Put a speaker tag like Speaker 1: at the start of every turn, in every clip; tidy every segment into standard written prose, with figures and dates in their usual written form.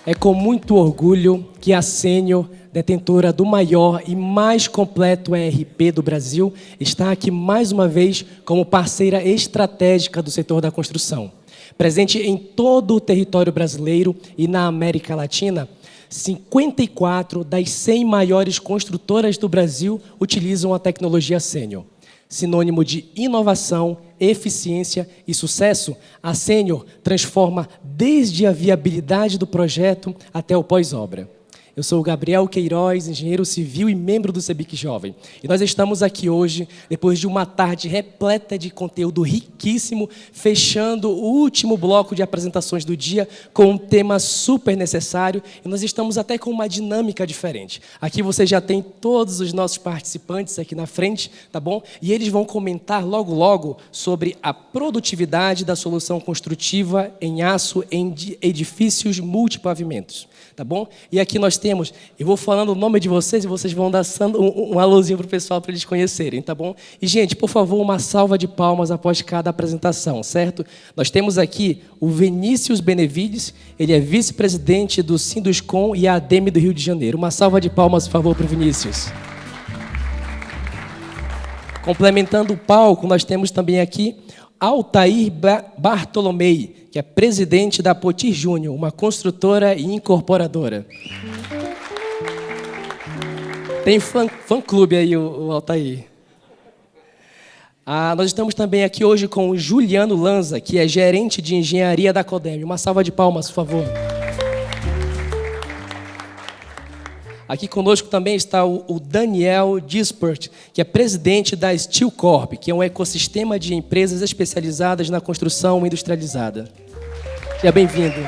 Speaker 1: É com muito orgulho que a Sênior, detentora do maior e mais completo ERP do Brasil, está aqui mais uma vez como parceira estratégica do setor da construção. Presente em todo o território brasileiro e na América Latina, 54 das 100 maiores construtoras do Brasil utilizam a tecnologia Sênior. Sinônimo de inovação, eficiência e sucesso, a Sênior transforma desde a viabilidade do projeto até o pós-obra. Eu sou o Gabriel Queiroz, engenheiro civil e membro do CEBIC Jovem. E nós estamos aqui hoje, depois de uma tarde repleta de conteúdo riquíssimo, fechando o último bloco de apresentações do dia com um tema super necessário. E nós estamos até com uma dinâmica diferente. Aqui você já tem todos os nossos participantes aqui na frente, tá bom? E eles vão comentar logo, logo sobre a produtividade da solução construtiva em aço em edifícios multipavimentos, tá bom? E aqui nós temos, eu vou falando o nome de vocês e vocês vão dar um alôzinho para o pessoal para eles conhecerem, tá bom? E, gente, por favor, uma salva de palmas após cada apresentação, certo? Nós temos aqui o Vinícius Benevides, ele é vice-presidente do Sinduscom e ADM do Rio de Janeiro. Uma salva de palmas, por favor, para o Vinícius. Complementando o palco, nós temos também aqui Altair Bartolomei, que é presidente da Potir Júnior, uma construtora e incorporadora. Tem fã-clube aí, o Altair. Nós estamos também aqui hoje com o Juliano Lanza, que é gerente de engenharia da Codem. Uma salva de palmas, por favor. Aqui conosco também está o Daniel Dispert, que é presidente da Steel Corp, que é um ecossistema de empresas especializadas na construção industrializada. Seja bem-vindo.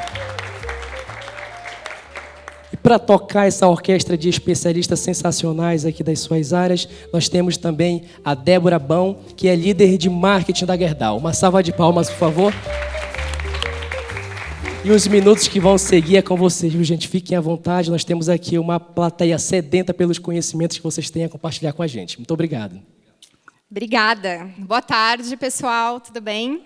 Speaker 1: E para tocar essa orquestra de especialistas sensacionais aqui das suas áreas, nós temos também a Débora Bão, que é líder de marketing da Gerdau. Uma salva de palmas, por favor. E os minutos que vão seguir é com vocês, viu, gente? Fiquem à vontade. Nós temos aqui uma plateia sedenta pelos conhecimentos que vocês têm a compartilhar com a gente. Muito obrigado.
Speaker 2: Obrigada. Boa tarde, pessoal. Tudo bem?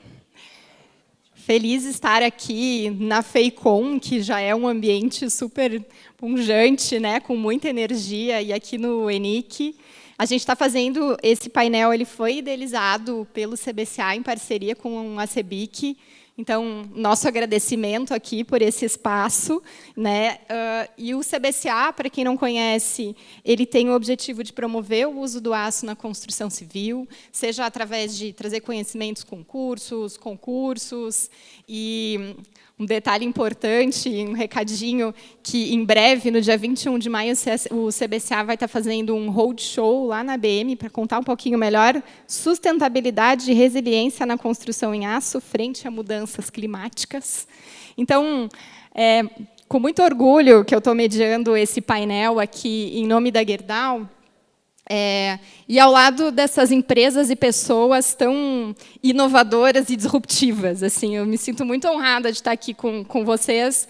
Speaker 2: Feliz de estar aqui na FEICOM, que já é um ambiente super pungente, né, com muita energia, e aqui no ENIC. A gente está fazendo esse painel, ele foi idealizado pelo CBCA em parceria com a CEBIC. Então, nosso agradecimento aqui por esse espaço, né? E o CBCA, para quem não conhece, ele tem o objetivo de promover o uso do aço na construção civil, seja através de trazer conhecimentos com cursos, concursos, e um detalhe importante, um recadinho, que em breve, no dia 21 de maio, o CBCA vai estar fazendo um roadshow lá na BM para contar um pouquinho melhor sustentabilidade e resiliência na construção em aço frente a mudanças climáticas. Então, com muito orgulho que eu estou mediando esse painel aqui em nome da Gerdau, e ao lado dessas empresas e pessoas tão inovadoras e disruptivas. Assim, eu me sinto muito honrada de estar aqui com vocês.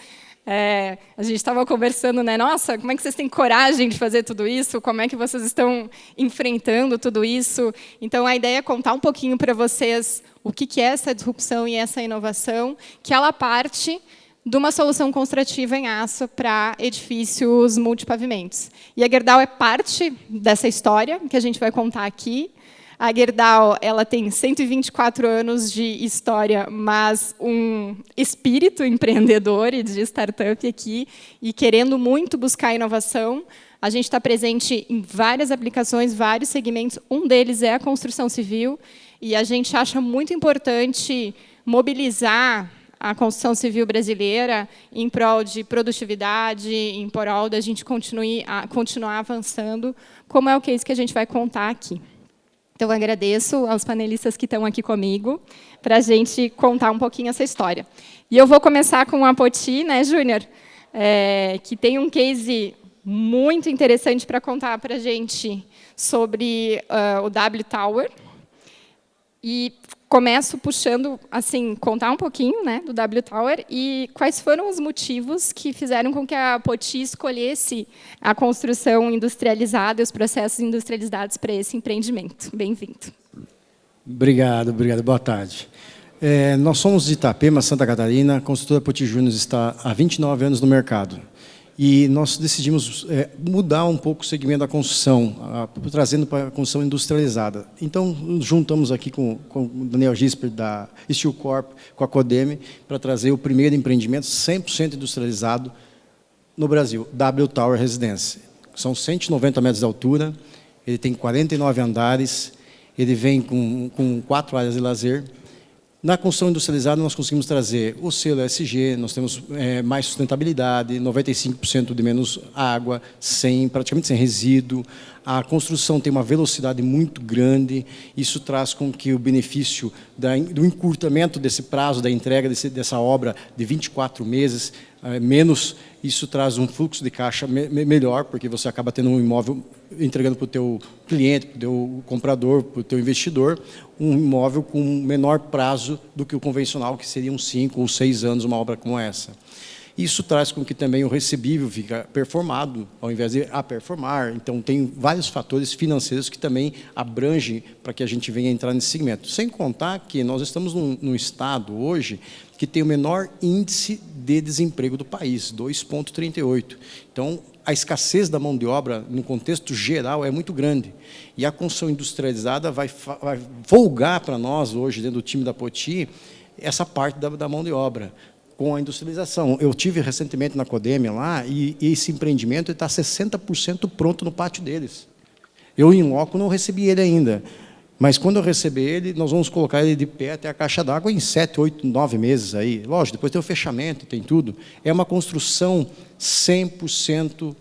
Speaker 2: A gente estava conversando, né? Nossa, como é que vocês têm coragem de fazer tudo isso? Como é que vocês estão enfrentando tudo isso? Então, a ideia é contar um pouquinho para vocês o que é essa disrupção e essa inovação, que ela parte de uma solução construtiva em aço para edifícios multipavimentos. E a Gerdau é parte dessa história que a gente vai contar aqui. A Gerdau, ela tem 124 anos de história, mas um espírito empreendedor e de startup aqui, e querendo muito buscar inovação. A gente está presente em várias aplicações, vários segmentos. Um deles é a construção civil, e a gente acha muito importante mobilizar a construção civil brasileira em prol de produtividade, em prol da gente continuar avançando, como é o case que a gente vai contar aqui. Então, eu agradeço aos panelistas que estão aqui comigo para a gente contar um pouquinho essa história. E eu vou começar com a Poti, né, Júnior, que tem um case muito interessante para contar para a gente sobre o W Tower. E começo puxando, assim, contar um pouquinho, né, do W Tower e quais foram os motivos que fizeram com que a Poti escolhesse a construção industrializada e os processos industrializados para esse empreendimento. Bem-vindo.
Speaker 3: Obrigado. Boa tarde. Nós somos de Itapema, Santa Catarina. A construtora Poti Júnior está há 29 anos no mercado. E nós decidimos mudar um pouco o segmento da construção, trazendo para a construção industrializada. Então, juntamos aqui com o Daniel Gisper, da Steel Corp, com a Codeme, para trazer o primeiro empreendimento 100% industrializado no Brasil, W Tower Residência. São 190 metros de altura, ele tem 49 andares, ele vem com 4 áreas de lazer. Na construção industrializada, nós conseguimos trazer o selo ESG, nós temos mais sustentabilidade, 95% de menos água, praticamente sem resíduo. A construção tem uma velocidade muito grande, isso traz com que o benefício do encurtamento desse prazo da entrega dessa obra de 24 meses, menos, isso traz um fluxo de caixa melhor, porque você acaba tendo um imóvel entregando para o teu cliente, para o teu comprador, para o teu investidor, um imóvel com menor prazo do que o convencional, que seriam 5 ou 6 anos, uma obra como essa. Isso traz com que também o recebível fica performado, ao invés de performar. Então, tem vários fatores financeiros que também abrangem para que a gente venha entrar nesse segmento. Sem contar que nós estamos num estado, hoje, que tem o menor índice de desemprego do país, 2,38. Então, a escassez da mão de obra, no contexto geral, é muito grande. E a construção industrializada vai folgar para nós, hoje, dentro do time da Poti, essa parte da mão de obra, com a industrialização. Eu tive recentemente na Codeme lá, e esse empreendimento está 60% pronto no pátio deles. Eu, em loco, não recebi ele ainda. Mas, quando eu receber ele, nós vamos colocar ele de pé até a caixa d'água em 7, 8, 9 meses. Aí. Lógico, depois tem o fechamento, tem tudo. É uma construção 100%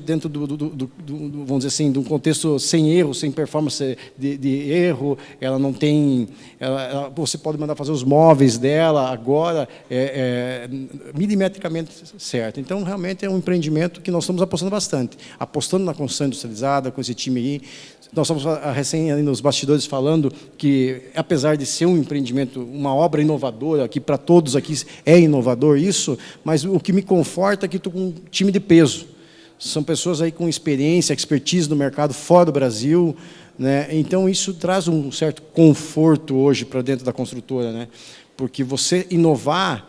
Speaker 3: dentro vamos dizer assim, de um contexto sem erro, sem performance de erro. Ela não tem... você pode mandar fazer os móveis dela agora, milimetricamente certo. Então, realmente, é um empreendimento que nós estamos apostando bastante. Apostando na construção industrializada, com esse time aí. Nós estamos recém ali nos bastidores falando que, apesar de ser um empreendimento, uma obra inovadora, que para todos aqui é inovador isso, mas o que me conforta é que estou com um time de peso. São pessoas aí com experiência, expertise no mercado fora do Brasil, né? Então, isso traz um certo conforto hoje para dentro da construtora, né? Porque você inovar...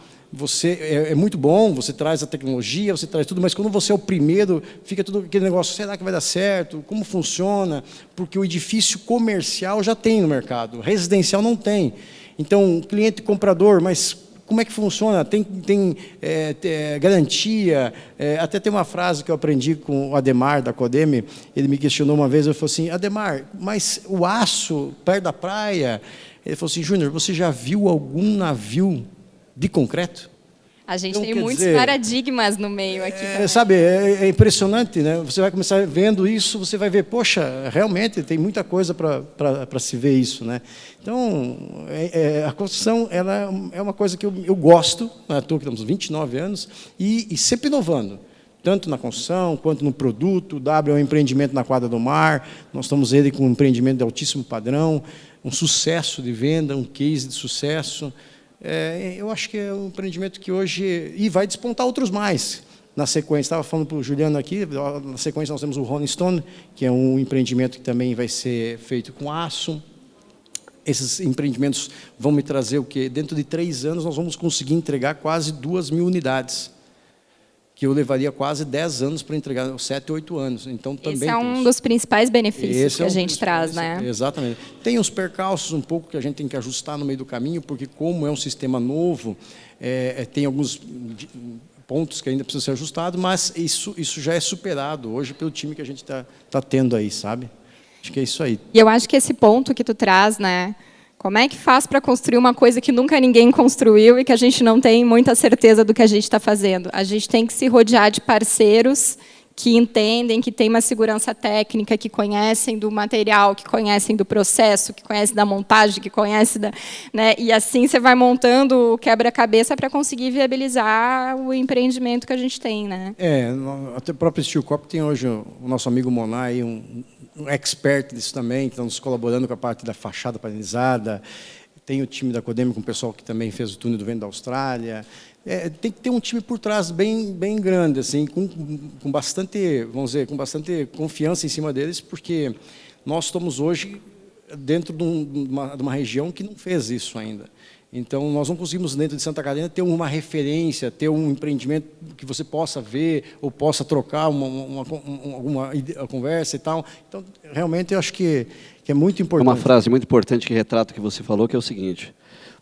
Speaker 3: é muito bom, você traz a tecnologia, você traz tudo, mas quando você é o primeiro, fica tudo aquele negócio, será que vai dar certo? Como funciona? Porque o edifício comercial já tem no mercado, residencial não tem. Então, cliente comprador, mas como é que funciona? Tem garantia? Até tem uma frase que eu aprendi com o Ademar, da Codeme, ele me questionou uma vez, eu falei assim, Ademar, mas o aço perto da praia? Ele falou assim, Júnior, você já viu algum navio de concreto?
Speaker 2: A gente
Speaker 3: então,
Speaker 2: tem muitos paradigmas no meio aqui.
Speaker 3: Sabe, é impressionante, né? Você vai começar vendo isso, você vai ver, poxa, realmente tem muita coisa para se ver isso, né? Então, a construção ela é uma coisa que eu gosto, né? Estou aqui, temos 29 anos, e sempre inovando, tanto na construção quanto no produto. O W é um empreendimento na Quadra do Mar, nós estamos ele com um empreendimento de altíssimo padrão, um sucesso de venda, um case de sucesso. Eu acho que é um empreendimento que hoje... E vai despontar outros mais. Na sequência, estava falando para o Juliano aqui, na sequência nós temos o Rolling Stone, que é um empreendimento que também vai ser feito com aço. Esses empreendimentos vão me trazer o quê? Dentro de 3 anos, nós vamos conseguir entregar quase 2.000 unidades. Que eu levaria quase 10 anos para entregar, 7, 8 anos. Então, também
Speaker 2: esse é um dos principais benefícios que a gente traz, né?
Speaker 3: Exatamente. Tem os percalços um pouco que a gente tem que ajustar no meio do caminho, porque como é um sistema novo, tem alguns pontos que ainda precisam ser ajustados, mas isso já é superado hoje pelo time que a gente tá tendo aí, sabe? Acho que é isso aí.
Speaker 2: E eu acho que esse ponto que tu traz, né? Como é que faz para construir uma coisa que nunca ninguém construiu e que a gente não tem muita certeza do que a gente está fazendo? A gente tem que se rodear de parceiros que entendem, que têm uma segurança técnica, que conhecem do material, que conhecem do processo, que conhecem da montagem, que conhecem da... né? E assim você vai montando o quebra-cabeça para conseguir viabilizar o empreendimento que a gente tem, né?
Speaker 3: Até o próprio Steel Corp tem hoje o nosso amigo Monar, aí, um expert disso também, que estão nos colaborando com a parte da fachada painelizada. Tem o time da Codeme, com o pessoal que também fez o túnel do vento da Austrália. Tem que ter um time por trás bem grande, assim, com bastante, vamos dizer, com bastante confiança em cima deles, porque nós estamos hoje dentro de uma região que não fez isso ainda. Então, nós não conseguimos, dentro de Santa Catarina, ter uma referência, ter um empreendimento que você possa ver ou possa trocar alguma conversa e tal. Então, realmente, eu acho que é muito importante.
Speaker 4: Uma frase muito importante que retrata o que você falou, que é o seguinte: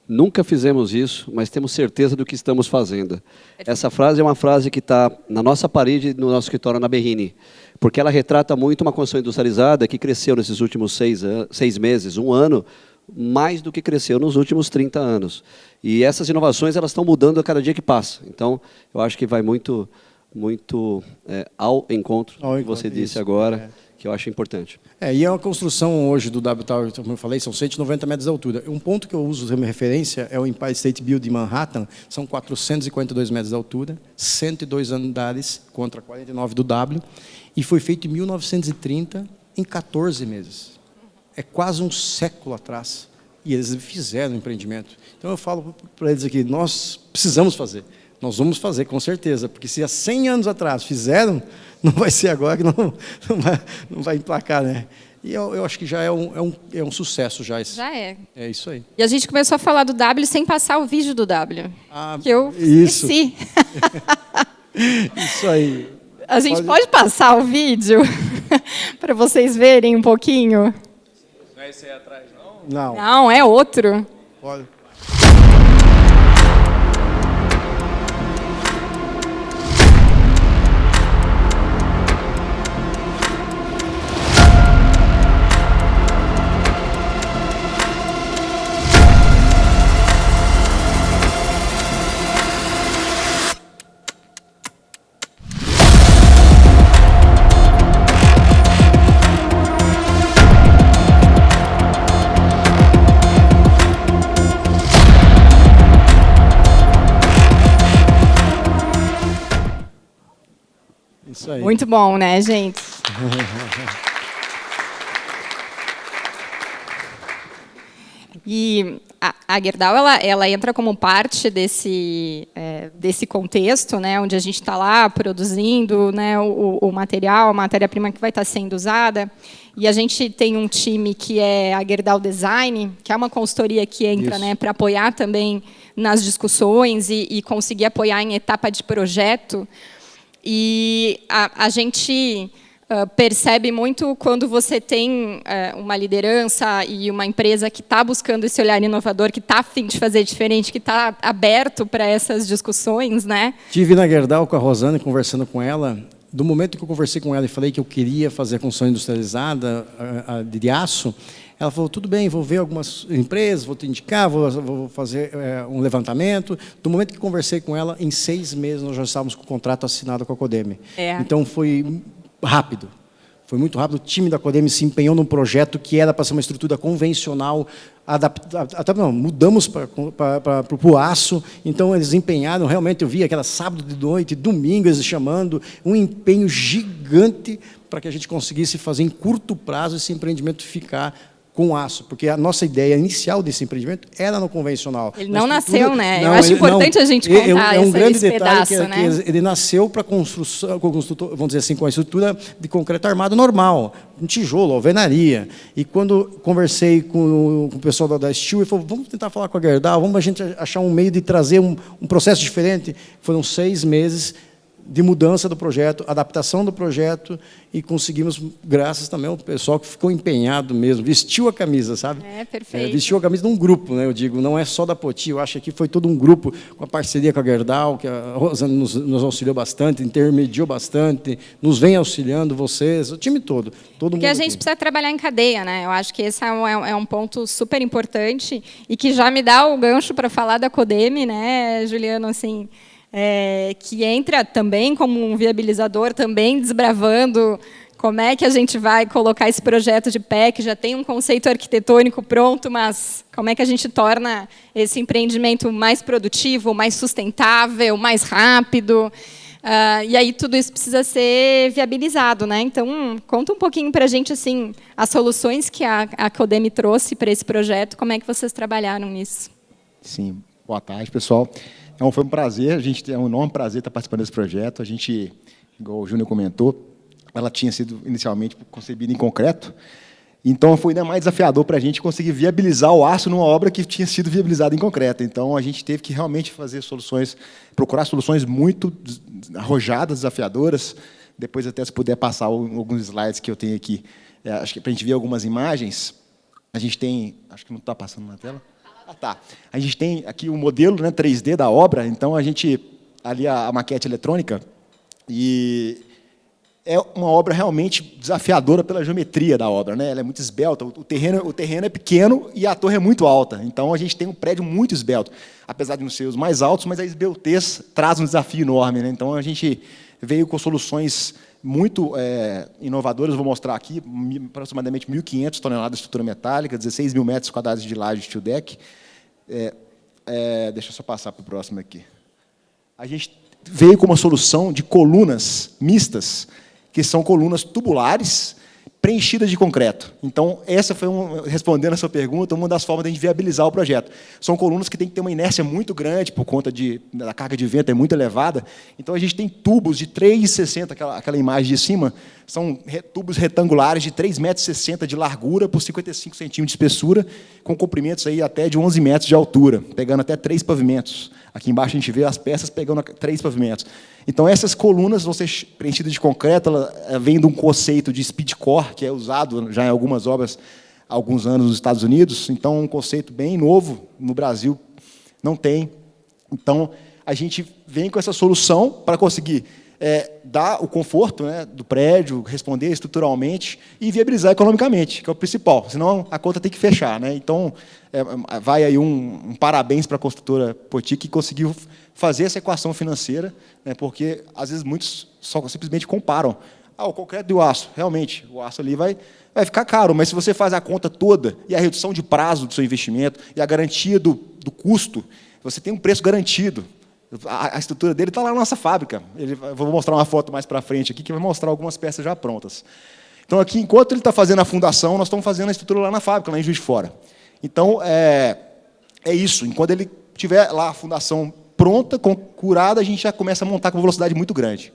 Speaker 4: nunca fizemos isso, mas temos certeza do que estamos fazendo. Essa frase é uma frase que está na nossa parede, no nosso escritório na Berrini, porque ela retrata muito uma construção industrializada que cresceu nesses últimos 6 meses, 1 ano, mais do que cresceu nos últimos 30 anos. E essas inovações elas estão mudando a cada dia que passa. Então, eu acho que vai muito ao encontro do que você disse agora, que eu acho importante.
Speaker 3: E é uma construção hoje do W Tower, como eu falei, são 190 metros de altura. Um ponto que eu uso como referência é o Empire State Building de Manhattan, são 442 metros de altura, 102 andares contra 49 do W, e foi feito em 1930, em 14 meses. É quase um século atrás. E eles fizeram o empreendimento. Então, eu falo para eles aqui, nós precisamos fazer. Nós vamos fazer, com certeza. Porque se há 100 anos atrás fizeram, não vai ser agora que não vai emplacar, né? E eu acho que já é um sucesso. Já
Speaker 2: é.
Speaker 3: É isso aí.
Speaker 2: E a gente começou a falar do W sem passar o vídeo do W. Que eu
Speaker 3: isso.
Speaker 2: esqueci.
Speaker 3: Isso aí.
Speaker 2: A gente pode passar o vídeo para vocês verem um pouquinho?
Speaker 5: Não é esse aí atrás, não?
Speaker 3: Não.
Speaker 2: Não, é outro.
Speaker 3: Olha. Isso aí.
Speaker 2: Muito bom, né, gente? E a Gerdau, ela entra como parte desse contexto, né, onde a gente está lá produzindo, né, o material, a matéria-prima que vai estar sendo usada. E a gente tem um time que é a Gerdau Design, que é uma consultoria que entra, né, para apoiar também nas discussões e conseguir apoiar em etapa de projeto. E a gente percebe muito quando você tem uma liderança e uma empresa que está buscando esse olhar inovador, que está a fim de fazer diferente, que está aberto para essas discussões, né?
Speaker 3: Estive na Gerdau com a Rosane, conversando com ela. Do momento que eu conversei com ela e falei que eu queria fazer a construção industrializada de aço, ela falou, tudo bem, vou ver algumas empresas, vou te indicar, vou fazer um levantamento. Do momento que conversei com ela, em 6 meses nós já estávamos com o contrato assinado com a Codeme. Então foi rápido, foi muito rápido. O time da Codeme se empenhou num projeto que era para ser uma estrutura convencional, mudamos para o aço, então eles empenharam, realmente eu vi aquela sábado de noite, domingo eles chamando, um empenho gigante para que a gente conseguisse fazer em curto prazo esse empreendimento ficar com aço, porque a nossa ideia inicial desse empreendimento era no convencional.
Speaker 2: Ele não nasceu, né? Eu acho importante a gente contar
Speaker 3: um grande detalhe
Speaker 2: pedaço,
Speaker 3: que ele nasceu para construção, vamos dizer assim, com a estrutura de concreto armado normal, um tijolo, alvenaria. E quando conversei com o pessoal da Steel, ele falou, vamos tentar falar com a Gerdau, vamos a gente achar um meio de trazer um processo diferente. Foram 6 meses de mudança do projeto, adaptação do projeto, e conseguimos, graças também ao pessoal que ficou empenhado mesmo, vestiu a camisa, sabe?
Speaker 2: Perfeito.
Speaker 3: Vestiu a camisa de um grupo, né, eu digo, não é só da Poti, eu acho que aqui foi todo um grupo, com a parceria com a Gerdau, que a Rosana nos auxiliou bastante, intermediou bastante, nos vem auxiliando, vocês, o time todo mundo.
Speaker 2: Porque a gente precisa trabalhar em cadeia, né? Eu acho que esse é um ponto super importante, e que já me dá o gancho para falar da Codeme, né, Juliano, assim, que entra também como um viabilizador, também desbravando como é que a gente vai colocar esse projeto de pé, que já tem um conceito arquitetônico pronto, mas como é que a gente torna esse empreendimento mais produtivo, mais sustentável, mais rápido. E aí tudo isso precisa ser viabilizado, né? Então, conta um pouquinho para a gente assim, as soluções que a Codeme trouxe para esse projeto, como é que vocês trabalharam nisso?
Speaker 6: Sim, boa tarde, pessoal. Então, foi um prazer, é um enorme prazer estar participando desse projeto. A gente, igual o Júnior comentou, ela tinha sido inicialmente concebida em concreto, Então, foi ainda mais desafiador para a gente conseguir viabilizar o aço numa obra que tinha sido viabilizada em concreto. Então, a gente teve que realmente fazer soluções, procurar soluções muito arrojadas, desafiadoras. Depois, até se puder passar alguns slides que eu tenho aqui, acho que para a gente ver algumas imagens. A gente tem... Acho que não está passando na tela. Ah, tá. A gente tem aqui o modelo, né, 3D da obra. Então, a gente... Ali a maquete eletrônica. E... é uma obra realmente desafiadora pela geometria da obra, né? Ela é muito esbelta, o terreno é pequeno e a torre é muito alta. Então, a gente tem um prédio muito esbelto, apesar de não ser os mais altos, mas a esbeltez traz um desafio enorme, né? Então, a gente veio com soluções muito inovadoras. Vou mostrar aqui, aproximadamente 1.500 toneladas de estrutura metálica, 16 mil metros quadrados de laje de steel deck. Deixa eu só passar para o próximo aqui. A gente veio com uma solução de colunas mistas, que são colunas tubulares preenchidas de concreto. Então, essa foi, respondendo a sua pergunta, uma das formas de a gente viabilizar o projeto. São colunas que têm que ter uma inércia muito grande, por conta da carga de vento é muito elevada. Então, a gente tem tubos de 3,60 m, aquela imagem de cima, são tubos retangulares de 3,60 m de largura por 55 centímetros de espessura, com comprimentos aí até de 11 metros de altura, pegando até 3 pavimentos. Aqui embaixo a gente vê as peças pegando 3 pavimentos. Então, essas colunas vão ser preenchidas de concreto, ela vem de um conceito de speedcore, que é usado já em algumas obras há alguns anos nos Estados Unidos. Então, um conceito bem novo, no Brasil não tem. Então, a gente vem com essa solução para conseguir dar o conforto, né, do prédio, responder estruturalmente e viabilizar economicamente, que é o principal. Senão, a conta tem que fechar, né? Então, vai aí um parabéns para a construtora Poti, que conseguiu fazer essa equação financeira, né, porque, às vezes, muitos só simplesmente comparam. O concreto e o aço. Realmente, o aço ali vai ficar caro, mas se você faz a conta toda e a redução de prazo do seu investimento e a garantia do custo, você tem um preço garantido. A estrutura dele está lá na nossa fábrica. Vou mostrar uma foto mais para frente aqui, que vai mostrar algumas peças já prontas. Então, aqui, enquanto ele está fazendo a fundação, nós estamos fazendo a estrutura lá na fábrica, lá em Juiz de Fora. Então, é isso. Enquanto ele tiver lá a fundação pronta, curada, a gente já começa a montar com uma velocidade muito grande.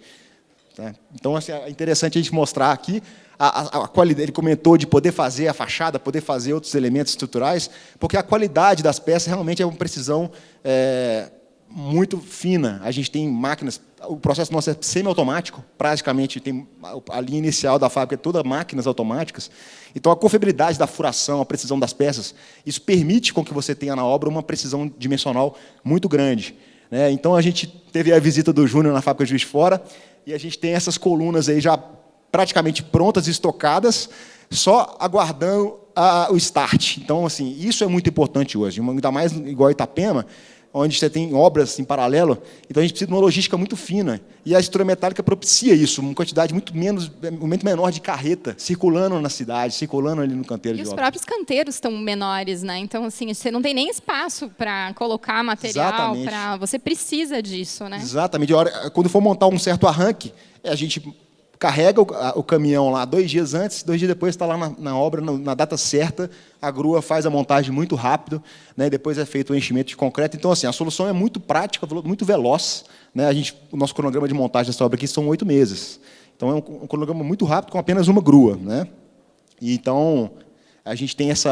Speaker 6: Então, assim, é interessante a gente mostrar aqui a qualidade. Ele comentou de poder fazer a fachada, poder fazer outros elementos estruturais, porque a qualidade das peças realmente é uma precisão muito fina. A gente tem máquinas, o processo nosso é semi-automático, praticamente tem a linha inicial da fábrica é toda máquinas automáticas. Então, a confiabilidade da furação, a precisão das peças, isso permite com que você tenha na obra uma precisão dimensional muito grande, né? Então, a gente teve a visita do Júnior na fábrica de Juiz de Fora, e a gente tem essas colunas aí já praticamente prontas, estocadas, só aguardando o start. Então, assim, isso é muito importante hoje, ainda mais igual Itapema, onde você tem obras em paralelo, então a gente precisa de uma logística muito fina. E a estrutura metálica propicia isso, uma quantidade muito menor de carreta circulando na cidade, circulando ali no canteiro de obra.
Speaker 2: E os próprios canteiros estão menores, né? Então, assim, você não tem nem espaço para colocar material, você precisa disso, né?
Speaker 6: Exatamente. Quando for montar um certo arranque, a gente carrega o caminhão lá 2 dias antes, 2 dias depois está lá na obra, na data certa, a grua faz a montagem muito rápido, né, depois é feito o enchimento de concreto. Então, assim, a solução é muito prática, muito veloz, né? O nosso cronograma de montagem dessa obra aqui são 8 meses. Então, é um cronograma muito rápido com apenas uma grua, né? E, então, a gente tem esse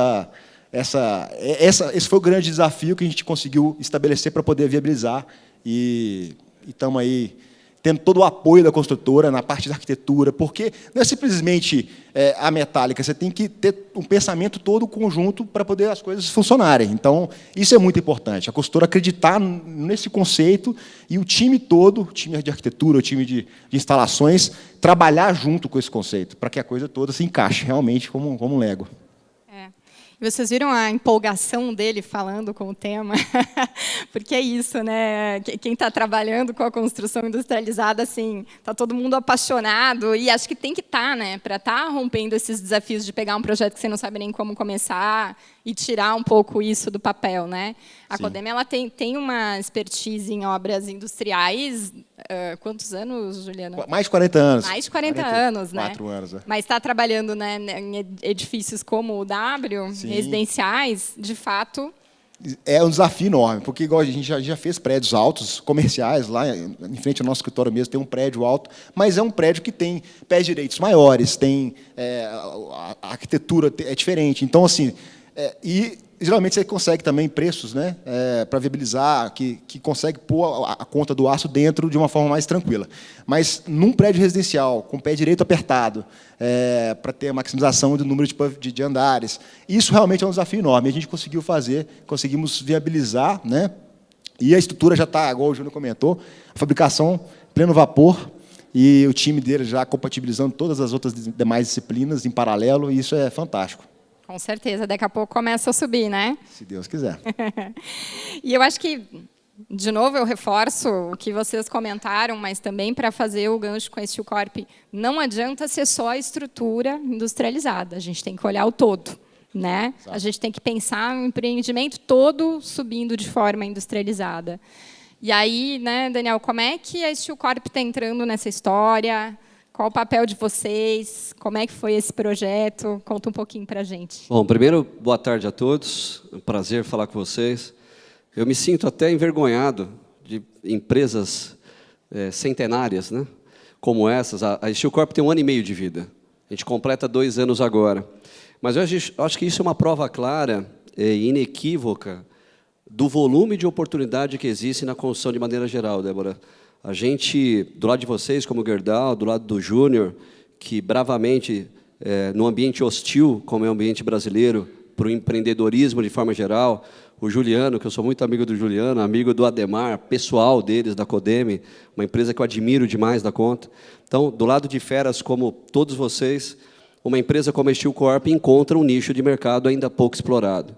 Speaker 6: foi o grande desafio que a gente conseguiu estabelecer para poder viabilizar, e estamos aí tendo todo o apoio da construtora na parte da arquitetura, porque não é simplesmente a metálica, você tem que ter um pensamento todo conjunto para poder as coisas funcionarem. Então, isso é muito importante, a construtora acreditar nesse conceito e o time todo, o time de arquitetura, o time de instalações, trabalhar junto com esse conceito, para que a coisa toda se encaixe realmente como um Lego.
Speaker 2: E vocês viram a empolgação dele falando com o tema? Porque é isso, né? Quem está trabalhando com a construção industrializada, assim, está todo mundo apaixonado, e acho que tem que estar, né? Para estar rompendo esses desafios de pegar um projeto que você não sabe nem como começar e tirar um pouco isso do papel, né? A Codeme, ela tem uma expertise em obras industriais. Quantos anos, Juliana?
Speaker 6: Mais de 40 anos.
Speaker 2: Mais de 40 anos, né?
Speaker 6: 4 anos.
Speaker 2: Mas está trabalhando, né, em edifícios como o W, residenciais, de fato,
Speaker 6: é um desafio enorme, porque igual a gente já fez prédios altos, comerciais, lá em frente ao nosso escritório mesmo, tem um prédio alto, mas é um prédio que tem pés direitos maiores, tem a arquitetura é diferente. Então, assim, e geralmente você consegue também preços, né, para viabilizar, que consegue pôr a conta do aço dentro de uma forma mais tranquila. Mas num prédio residencial, com o pé direito apertado, para ter a maximização do número de andares, isso realmente é um desafio enorme. A gente conseguiu fazer, conseguimos viabilizar, né, e a estrutura já está, igual o Júnior comentou, a fabricação pleno vapor, e o time dele já compatibilizando todas as outras demais disciplinas em paralelo, e isso é fantástico.
Speaker 2: Com certeza, daqui a pouco começa a subir, né?
Speaker 6: Se Deus quiser.
Speaker 2: E eu acho que, de novo, eu reforço o que vocês comentaram, mas também para fazer o gancho com a Steel Corp, não adianta ser só a estrutura industrializada, a gente tem que olhar o todo, né? A gente tem que pensar o empreendimento todo subindo de forma industrializada. E aí, né, Daniel, como é que a Steel Corp está entrando nessa história? Qual o papel de vocês? Como é que foi esse projeto? Conta um pouquinho para a gente.
Speaker 4: Bom, primeiro, boa tarde a todos. É um prazer falar com vocês. Eu me sinto até envergonhado de empresas centenárias, né, como essas. A Steel Corp tem 1 ano e meio de vida. A gente completa 2 anos agora. Mas eu acho que isso é uma prova clara e inequívoca do volume de oportunidade que existe na construção de maneira geral, Débora. A gente, do lado de vocês, como o Gerdau, do lado do Júnior, que bravamente, no ambiente hostil, como é o ambiente brasileiro, para o empreendedorismo de forma geral, o Juliano, que eu sou muito amigo do Juliano, amigo do Ademar, pessoal deles, da Codeme, uma empresa que eu admiro demais da conta. Então, do lado de feras como todos vocês, uma empresa como a Steel Corp encontra um nicho de mercado ainda pouco explorado.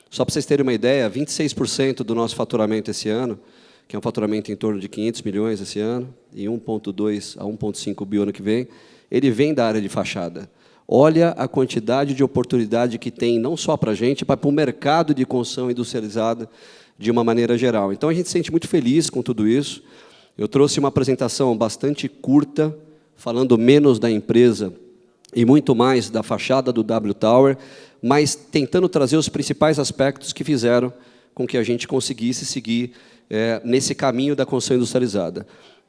Speaker 4: Só para vocês terem uma ideia, 26% do nosso faturamento esse ano, que é um faturamento em torno de 500 milhões esse ano, e 1,2 a 1,5 bi ano que vem, ele vem da área de fachada. Olha a quantidade de oportunidade que tem, não só para a gente, mas para o mercado de construção industrializada de uma maneira geral. Então, a gente se sente muito feliz com tudo isso. Eu trouxe uma apresentação bastante curta, falando menos da empresa e muito mais da fachada do W Tower, mas tentando trazer os principais aspectos que fizeram com que a gente conseguisse seguir nesse caminho da construção industrializada.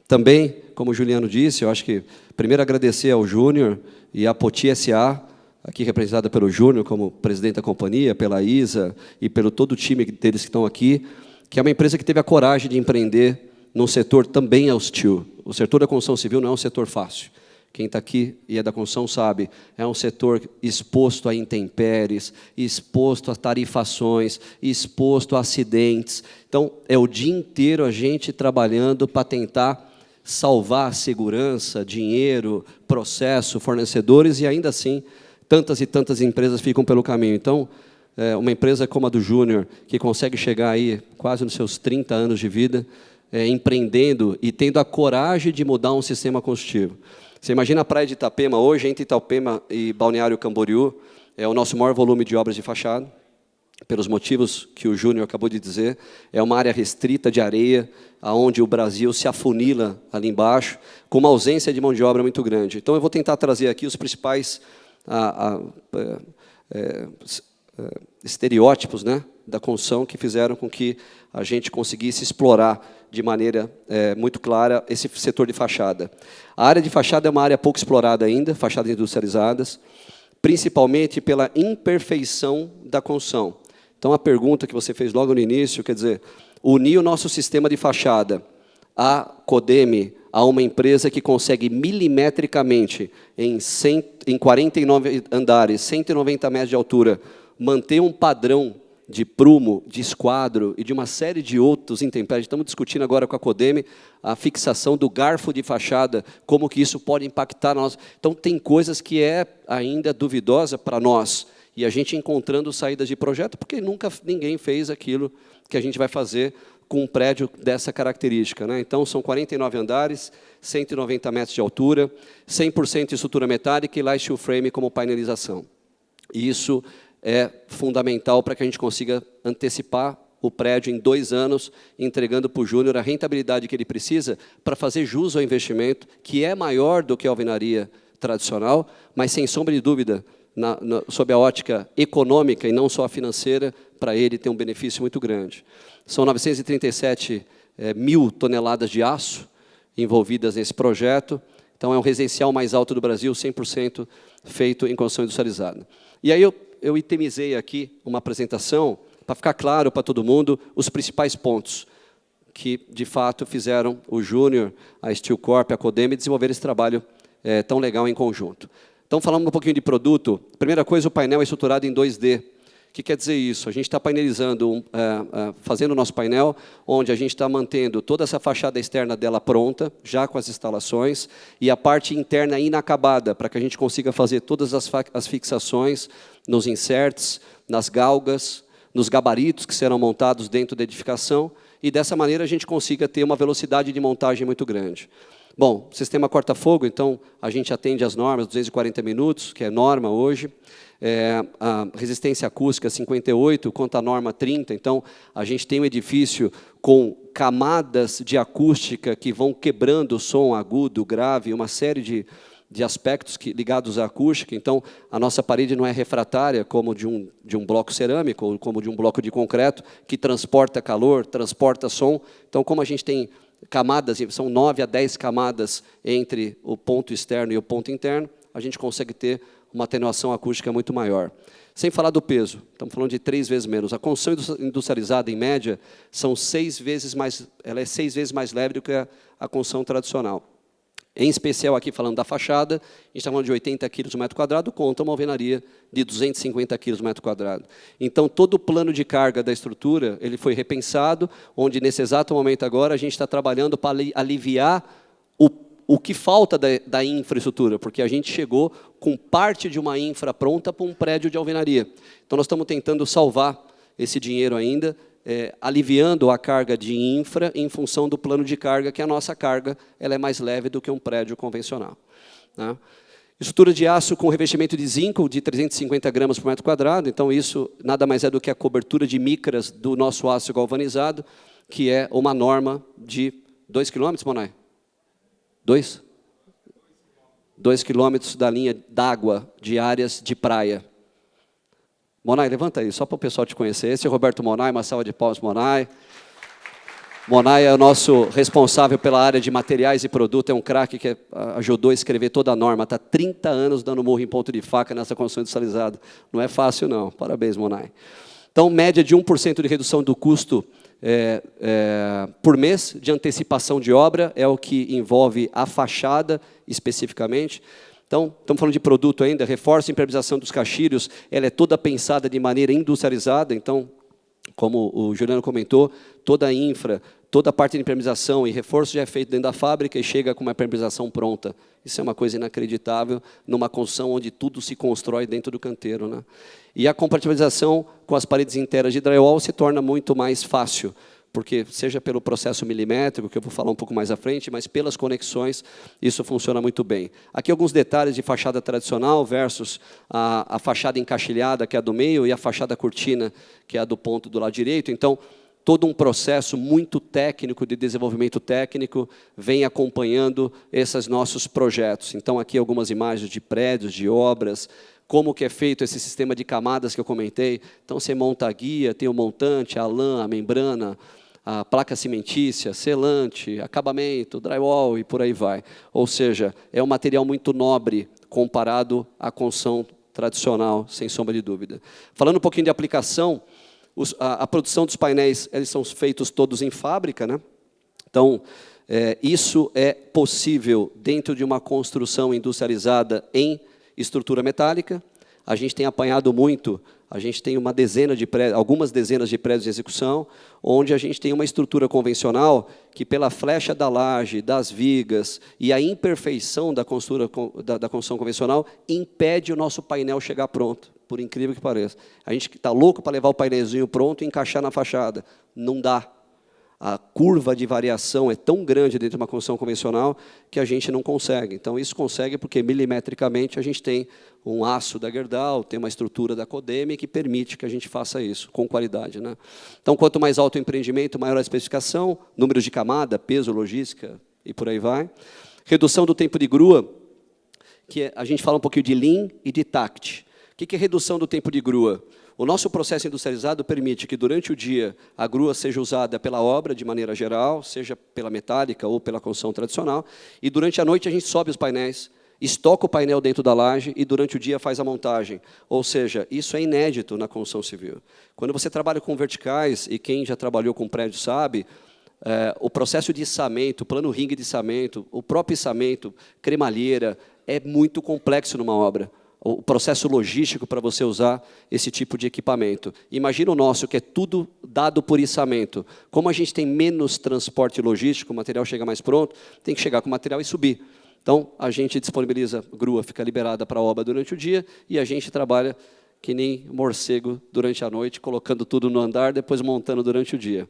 Speaker 4: Também, como o Juliano disse, eu acho que, primeiro, agradecer ao Júnior e à Poti S.A., aqui representada pelo Júnior como presidente da companhia, pela Isa e pelo todo o time deles que estão aqui, que é uma empresa que teve a coragem de empreender num setor também hostil. O setor da construção civil não é um setor fácil. Quem está aqui e é da construção sabe, é um setor exposto a intempéries, exposto a tarifações, exposto a acidentes. Então, é o dia inteiro a gente trabalhando para tentar salvar a segurança, dinheiro, processo, fornecedores, e ainda assim, tantas e tantas empresas ficam pelo caminho. Então, uma empresa como a do Júnior, que consegue chegar aí quase nos seus 30 anos de vida, empreendendo e tendo a coragem de mudar um sistema construtivo. Você imagina a praia de Itapema hoje, entre Itapema e Balneário Camboriú, é o nosso maior volume de obras de fachada, pelos motivos que o Júnior acabou de dizer. É uma área restrita de areia, onde o Brasil se afunila ali embaixo, com uma ausência de mão de obra muito grande. Então, eu vou tentar trazer aqui os principais estereótipos, né, da construção que fizeram com que a gente conseguisse explorar de maneira muito clara esse setor de fachada. A área de fachada é uma área pouco explorada ainda, fachadas industrializadas, principalmente pela imperfeição da construção. Então, a pergunta que você fez logo no início, quer dizer, unir o nosso sistema de fachada à Codeme, a uma empresa que consegue milimetricamente, em 49 andares, 190 metros de altura, manter um padrão de prumo, de esquadro e de uma série de outros intempéries. Estamos discutindo agora com a Codeme a fixação do garfo de fachada, como que isso pode impactar na nossa... Então, tem coisas que é ainda duvidosa para nós, e a gente encontrando saídas de projeto, porque nunca ninguém fez aquilo que a gente vai fazer com um prédio dessa característica, né? Então, são 49 andares, 190 metros de altura, 100% de estrutura metálica e lá steel frame como painelização. E isso é fundamental para que a gente consiga antecipar o prédio em 2 anos, entregando para o Júnior a rentabilidade que ele precisa para fazer jus ao investimento, que é maior do que a alvenaria tradicional, mas, sem sombra de dúvida, sob a ótica econômica e não só a financeira, para ele tem um benefício muito grande. São 937 mil toneladas de aço envolvidas nesse projeto, então é um residencial mais alto do Brasil, 100% feito em construção industrializada. E aí eu itemizei aqui uma apresentação, para ficar claro para todo mundo, os principais pontos que, de fato, fizeram o Júnior, a Steel Corp, a Codeme desenvolver esse trabalho tão legal em conjunto. Então, falando um pouquinho de produto, primeira coisa, o painel é estruturado em 2D. O que quer dizer isso? A gente está painelizando, fazendo o nosso painel, onde a gente está mantendo toda essa fachada externa dela pronta, já com as instalações, e a parte interna inacabada, para que a gente consiga fazer todas as fixações nos inserts, nas galgas, nos gabaritos que serão montados dentro da edificação, e dessa maneira a gente consiga ter uma velocidade de montagem muito grande. Bom, sistema corta-fogo, então a gente atende às normas 240 minutos, que é norma hoje. A resistência acústica 58, quanto à norma 30, então a gente tem um edifício com camadas de acústica que vão quebrando o som agudo, grave, uma série de aspectos ligados à acústica. Então, a nossa parede não é refratária como de um bloco cerâmico ou como de um bloco de concreto, que transporta calor, transporta som. Então, como a gente tem camadas, são 9 a 10 camadas entre o ponto externo e o ponto interno, a gente consegue ter uma atenuação acústica muito maior. Sem falar do peso, estamos falando de 3 vezes menos. A construção industrializada, em média, ela é 6 vezes mais leve do que a construção tradicional. Em especial, aqui falando da fachada, a gente está falando de 80 quilos por metro quadrado, contra uma alvenaria de 250 quilos por metro quadrado. Então, todo o plano de carga da estrutura ele foi repensado, onde, nesse exato momento agora, a gente está trabalhando para aliviar o que falta da infraestrutura, porque a gente chegou com parte de uma infra pronta para um prédio de alvenaria. Então, nós estamos tentando salvar esse dinheiro ainda, aliviando a carga de infra em função do plano de carga, que a nossa carga ela é mais leve do que um prédio convencional. Né? Estrutura de aço com revestimento de zinco de 350 gramas por metro quadrado, então isso nada mais é do que a cobertura de micras do nosso aço galvanizado, que é uma norma de 2 km, Monay? 2 quilômetros da linha d'água de áreas de praia. Monay, levanta aí, só para o pessoal te conhecer. Esse é o Roberto Monay, uma salva de palmas, Monay. Monay é o nosso responsável pela área de materiais e produto, é um craque que ajudou a escrever toda a norma. Está 30 anos dando murro em ponto de faca nessa construção industrializada. Não é fácil, não. Parabéns, Monay. Então, média de 1% de redução do custo por mês de antecipação de obra, é o que envolve a fachada, especificamente. Então, estamos falando de produto ainda, reforço e impermeabilização dos caixilhos, ela é toda pensada de maneira industrializada, então, como o Juliano comentou, toda a infra, toda a parte de impermeabilização e reforço já é feito dentro da fábrica e chega com uma impermeabilização pronta. Isso é uma coisa inacreditável numa construção onde tudo se constrói dentro do canteiro. Né? E a compatibilização com as paredes internas de drywall se torna muito mais fácil, porque seja pelo processo milimétrico, que eu vou falar um pouco mais à frente, mas pelas conexões, isso funciona muito bem. Aqui alguns detalhes de fachada tradicional versus a fachada encaixilhada, que é a do meio, e a fachada cortina, que é a do ponto do lado direito. Então, todo um processo muito técnico, de desenvolvimento técnico, vem acompanhando esses nossos projetos. Então, aqui algumas imagens de prédios, de obras, como que é feito esse sistema de camadas que eu comentei. Então, você monta a guia, tem o montante, a lã, a membrana, a placa cimentícia, selante, acabamento, drywall e por aí vai. Ou seja, é um material muito nobre comparado à construção tradicional, sem sombra de dúvida. Falando um pouquinho de aplicação, a produção dos painéis eles são feitos todos em fábrica, né? Então, isso é possível dentro de uma construção industrializada em estrutura metálica. A gente tem apanhado muito, a gente tem algumas dezenas de prédios de execução, onde a gente tem uma estrutura convencional que, pela flecha da laje, das vigas e a imperfeição da construção convencional, impede o nosso painel chegar pronto, por incrível que pareça. A gente está louco para levar o painelzinho pronto e encaixar na fachada. Não dá. A curva de variação é tão grande dentro de uma construção convencional que a gente não consegue. Então, isso consegue porque, milimetricamente, a gente tem um aço da Gerdau, tem uma estrutura da Codeme que permite que a gente faça isso com qualidade. Né? Então, quanto mais alto o empreendimento, maior a especificação, números de camada, peso, logística e por aí vai. Redução do tempo de grua, que a gente fala um pouquinho de Lean e de TACT. O que é redução do tempo de grua? O nosso processo industrializado permite que, durante o dia, a grua seja usada pela obra, de maneira geral, seja pela metálica ou pela construção tradicional, e, durante a noite, a gente sobe os painéis, estoca o painel dentro da laje e, durante o dia, faz a montagem. Ou seja, isso é inédito na construção civil. Quando você trabalha com verticais, e quem já trabalhou com prédio sabe, o processo de içamento, plano ringue de içamento, o próprio içamento, cremalheira, é muito complexo numa obra. O processo logístico para você usar esse tipo de equipamento. Imagina o nosso, que é tudo dado por içamento. Como a gente tem menos transporte logístico, o material chega mais pronto, tem que chegar com o material e subir. Então, a gente disponibiliza grua, fica liberada para a obra durante o dia, e a gente trabalha que nem morcego durante a noite, colocando tudo no andar, depois montando durante o dia.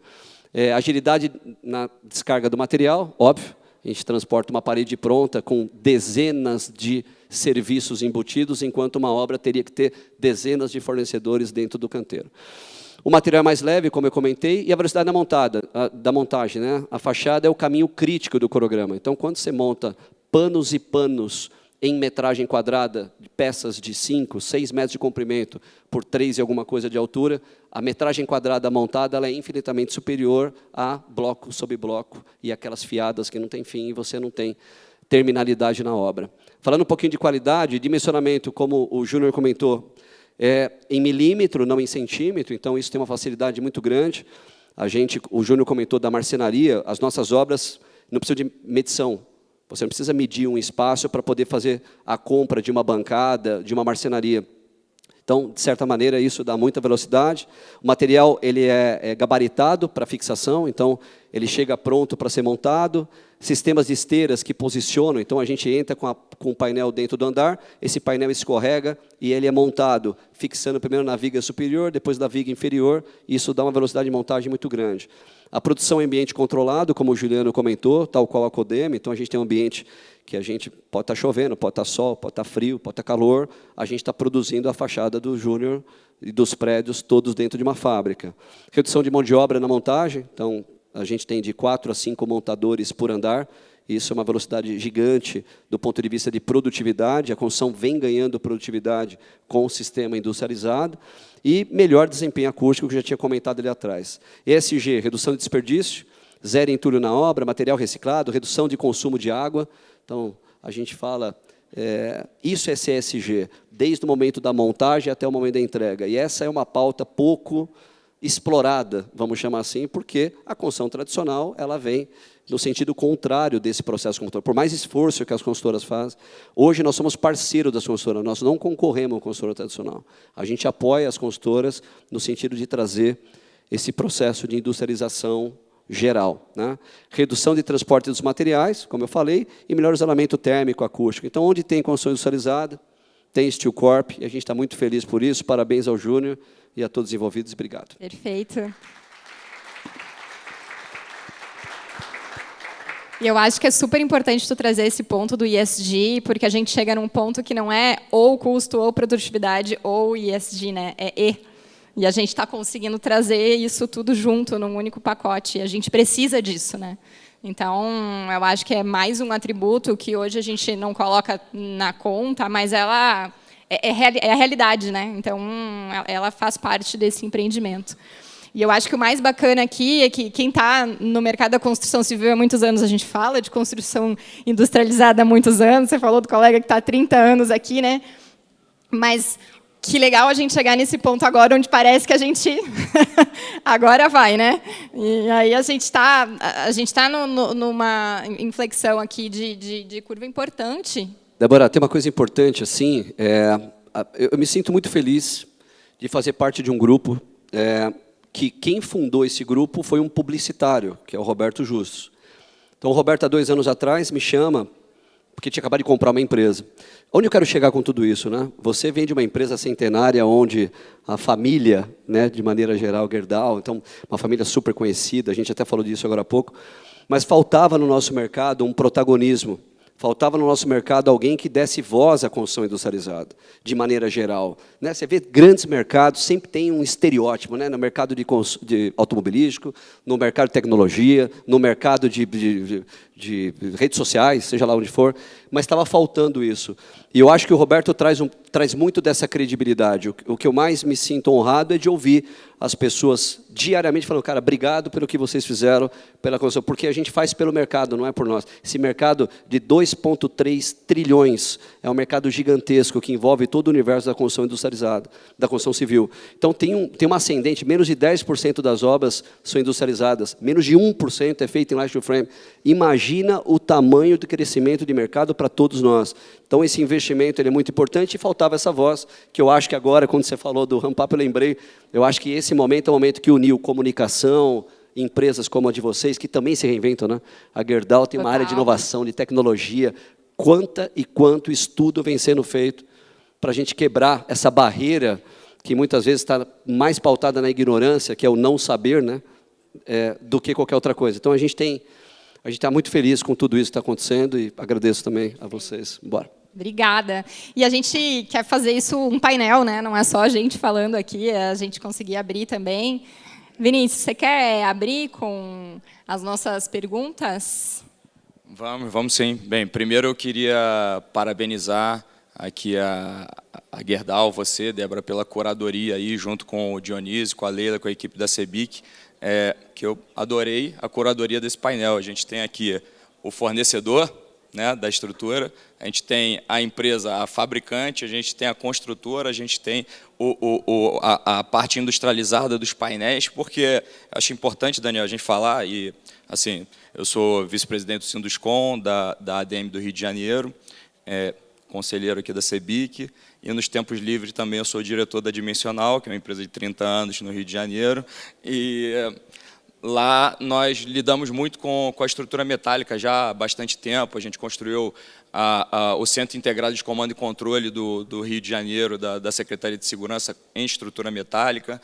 Speaker 4: Agilidade na descarga do material, óbvio. A gente transporta uma parede pronta com dezenas de serviços embutidos, enquanto uma obra teria que ter dezenas de fornecedores dentro do canteiro. O material é mais leve, como eu comentei, e a velocidade da montagem. Né? A fachada é o caminho crítico do cronograma. Então, quando você monta panos e panos em metragem quadrada, de peças de 5, 6 metros de comprimento por 3 e alguma coisa de altura, a metragem quadrada montada ela é infinitamente superior a bloco sobre bloco e aquelas fiadas que não tem fim e você não tem terminalidade na obra. Falando um pouquinho de qualidade, dimensionamento, como o Júnior comentou, em milímetro, não em centímetro, então isso tem uma facilidade muito grande. O Júnior comentou da marcenaria, as nossas obras não precisam de medição. Você não precisa medir um espaço para poder fazer a compra de uma bancada, de uma marcenaria. Então, de certa maneira, isso dá muita velocidade. O material ele é gabaritado para fixação, então ele chega pronto para ser montado. Sistemas de esteiras que posicionam, então a gente entra com o painel dentro do andar, esse painel escorrega e ele é montado, fixando primeiro na viga superior, depois da viga inferior, e isso dá uma velocidade de montagem muito grande. A produção em ambiente controlado, como o Juliano comentou, tal qual a Codema, então a gente tem um ambiente que a gente pode estar chovendo, pode estar sol, pode estar frio, pode estar calor, a gente está produzindo a fachada do Júnior e dos prédios todos dentro de uma fábrica. Redução de mão de obra na montagem, então a gente tem de 4 a 5 montadores por andar, isso é uma velocidade gigante do ponto de vista de produtividade, a construção vem ganhando produtividade com o sistema industrializado, e melhor desempenho acústico, que eu já tinha comentado ali atrás. ESG, redução de desperdício, zero entulho na obra, material reciclado, redução de consumo de água. Então, a gente fala, isso é CSG, desde o momento da montagem até o momento da entrega. E essa é uma pauta pouco explorada, vamos chamar assim, porque a construção tradicional ela vem no sentido contrário desse processo construtor. Por mais esforço que as consultoras fazem, hoje nós somos parceiros das consultoras, nós não concorremos com a consultora tradicional. A gente apoia as consultoras no sentido de trazer esse processo de industrialização geral. Né? Redução de transporte dos materiais, como eu falei, e melhor isolamento térmico, acústico. Então, onde tem construção industrializada, tem Steel Corp, e a gente está muito feliz por isso. Parabéns ao Júnior e a todos os envolvidos. Obrigado.
Speaker 2: Perfeito. E eu acho que é super importante tu trazer esse ponto do ESG, porque a gente chega num ponto que não é ou custo, ou produtividade, ou ESG, né? É E. E a gente está conseguindo trazer isso tudo junto num único pacote. E a gente precisa disso, né? Então, eu acho que é mais um atributo que hoje a gente não coloca na conta, mas ela é a realidade, né? Então, ela faz parte desse empreendimento. E eu acho que o mais bacana aqui é que quem está no mercado da construção civil há muitos anos, a gente fala de construção industrializada há muitos anos, você falou do colega que está há 30 anos aqui, né? Mas que legal a gente chegar nesse ponto agora, onde parece que a gente agora vai, né? E aí a gente está numa inflexão aqui de curva importante.
Speaker 4: Débora, tem uma coisa importante, assim, eu me sinto muito feliz de fazer parte de um grupo que quem fundou esse grupo foi um publicitário, que é o Roberto Justus. Então, o Roberto, há 2 anos atrás, me chama, porque tinha acabado de comprar uma empresa. Onde eu quero chegar com tudo isso? Né? Você vem de uma empresa centenária onde a família, né, de maneira geral, Gerdau, então, uma família super conhecida, a gente até falou disso agora há pouco, mas faltava no nosso mercado um protagonismo. Faltava no nosso mercado alguém que desse voz à construção industrializada, de maneira geral. Né? Você vê grandes mercados, sempre tem um estereótipo, né? No mercado de automobilístico, no mercado de tecnologia, no mercado de redes sociais, seja lá onde for, mas estava faltando isso. E eu acho que o Roberto traz muito dessa credibilidade. O que eu mais me sinto honrado é de ouvir as pessoas diariamente falando, cara, obrigado pelo que vocês fizeram, pela construção, porque a gente faz pelo mercado, não é por nós. Esse mercado de 2,3 trilhões é um mercado gigantesco que envolve todo o universo da construção industrializada, da construção civil. Então, tem uma ascendente, menos de 10% das obras são industrializadas, menos de 1% é feito em light frame. Imagina o tamanho do crescimento de mercado para todos nós. Então, esse investimento ele é muito importante e faltava essa voz, que eu acho que agora, quando você falou do ramp-up, eu lembrei, eu acho que esse momento é o momento que uniu comunicação, empresas como a de vocês, que também se reinventam, né? A Gerdau tem uma área de inovação, de tecnologia, quanto estudo vem sendo feito para a gente quebrar essa barreira que muitas vezes está mais pautada na ignorância, que é o não saber, né? Do que qualquer outra coisa. Então, a gente está muito feliz com tudo isso que está acontecendo e agradeço também a vocês. Bora.
Speaker 2: Obrigada. E a gente quer fazer isso um painel, né? Não é só a gente falando aqui, é a gente conseguir abrir também. Vinícius, você quer abrir com as nossas perguntas?
Speaker 5: Vamos sim. Bem, primeiro eu queria parabenizar aqui a Gerdau, você, Débora, pela curadoria aí, junto com o Dionísio, com a Leila, com a equipe da CEBIC, que eu adorei a curadoria desse painel. A gente tem aqui o fornecedor, né, da estrutura, a gente tem a empresa, a fabricante, a gente tem a construtora, a gente tem a parte industrializada dos painéis, porque acho importante, Daniel, a gente falar, e assim, eu sou vice-presidente do Sinduscon, da ADM do Rio de Janeiro, conselheiro aqui da CEBIC, e nos tempos livres também eu sou diretor da Dimensional, que é uma empresa de 30 anos no Rio de Janeiro, e lá nós lidamos muito com a estrutura metálica já há bastante tempo. A gente construiu o Centro Integrado de Comando e Controle do Rio de Janeiro, da Secretaria de Segurança, em estrutura metálica.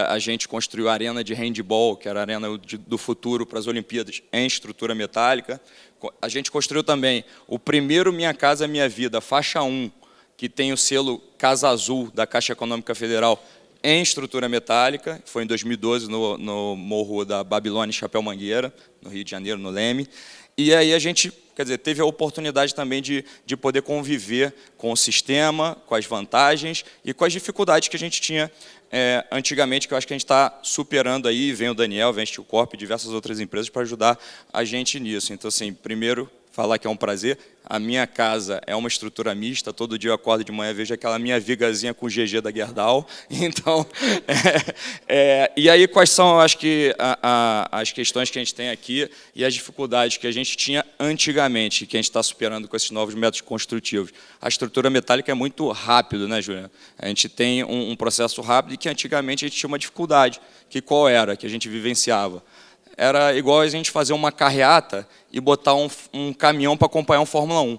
Speaker 5: A gente construiu a arena de handball, que era a arena do futuro para as Olimpíadas, em estrutura metálica. A gente construiu também o primeiro Minha Casa Minha Vida, faixa 1, que tem o selo Casa Azul da Caixa Econômica Federal, em estrutura metálica, foi em 2012 no Morro da Babilônia e Chapéu Mangueira, no Rio de Janeiro, no Leme. E aí a gente, quer dizer, teve a oportunidade também de poder conviver com o sistema, com as vantagens e com as dificuldades que a gente tinha antigamente, que eu acho que a gente está superando aí, vem o Daniel, vem a Steel Corp e diversas outras empresas para ajudar a gente nisso. Então, assim, primeiro, falar que é um prazer. A minha casa é uma estrutura mista, todo dia eu acordo de manhã e vejo aquela minha vigazinha com o GG da Gerdau. Então, e aí quais são, acho que, as questões que a gente tem aqui e as dificuldades que a gente tinha antigamente, que a gente está superando com esses novos métodos construtivos. A estrutura metálica é muito rápido, né, Júlia? A gente tem um processo rápido e que antigamente a gente tinha uma dificuldade, que qual era, que a gente vivenciava? Era igual a gente fazer uma carreata e botar um caminhão para acompanhar um Fórmula 1.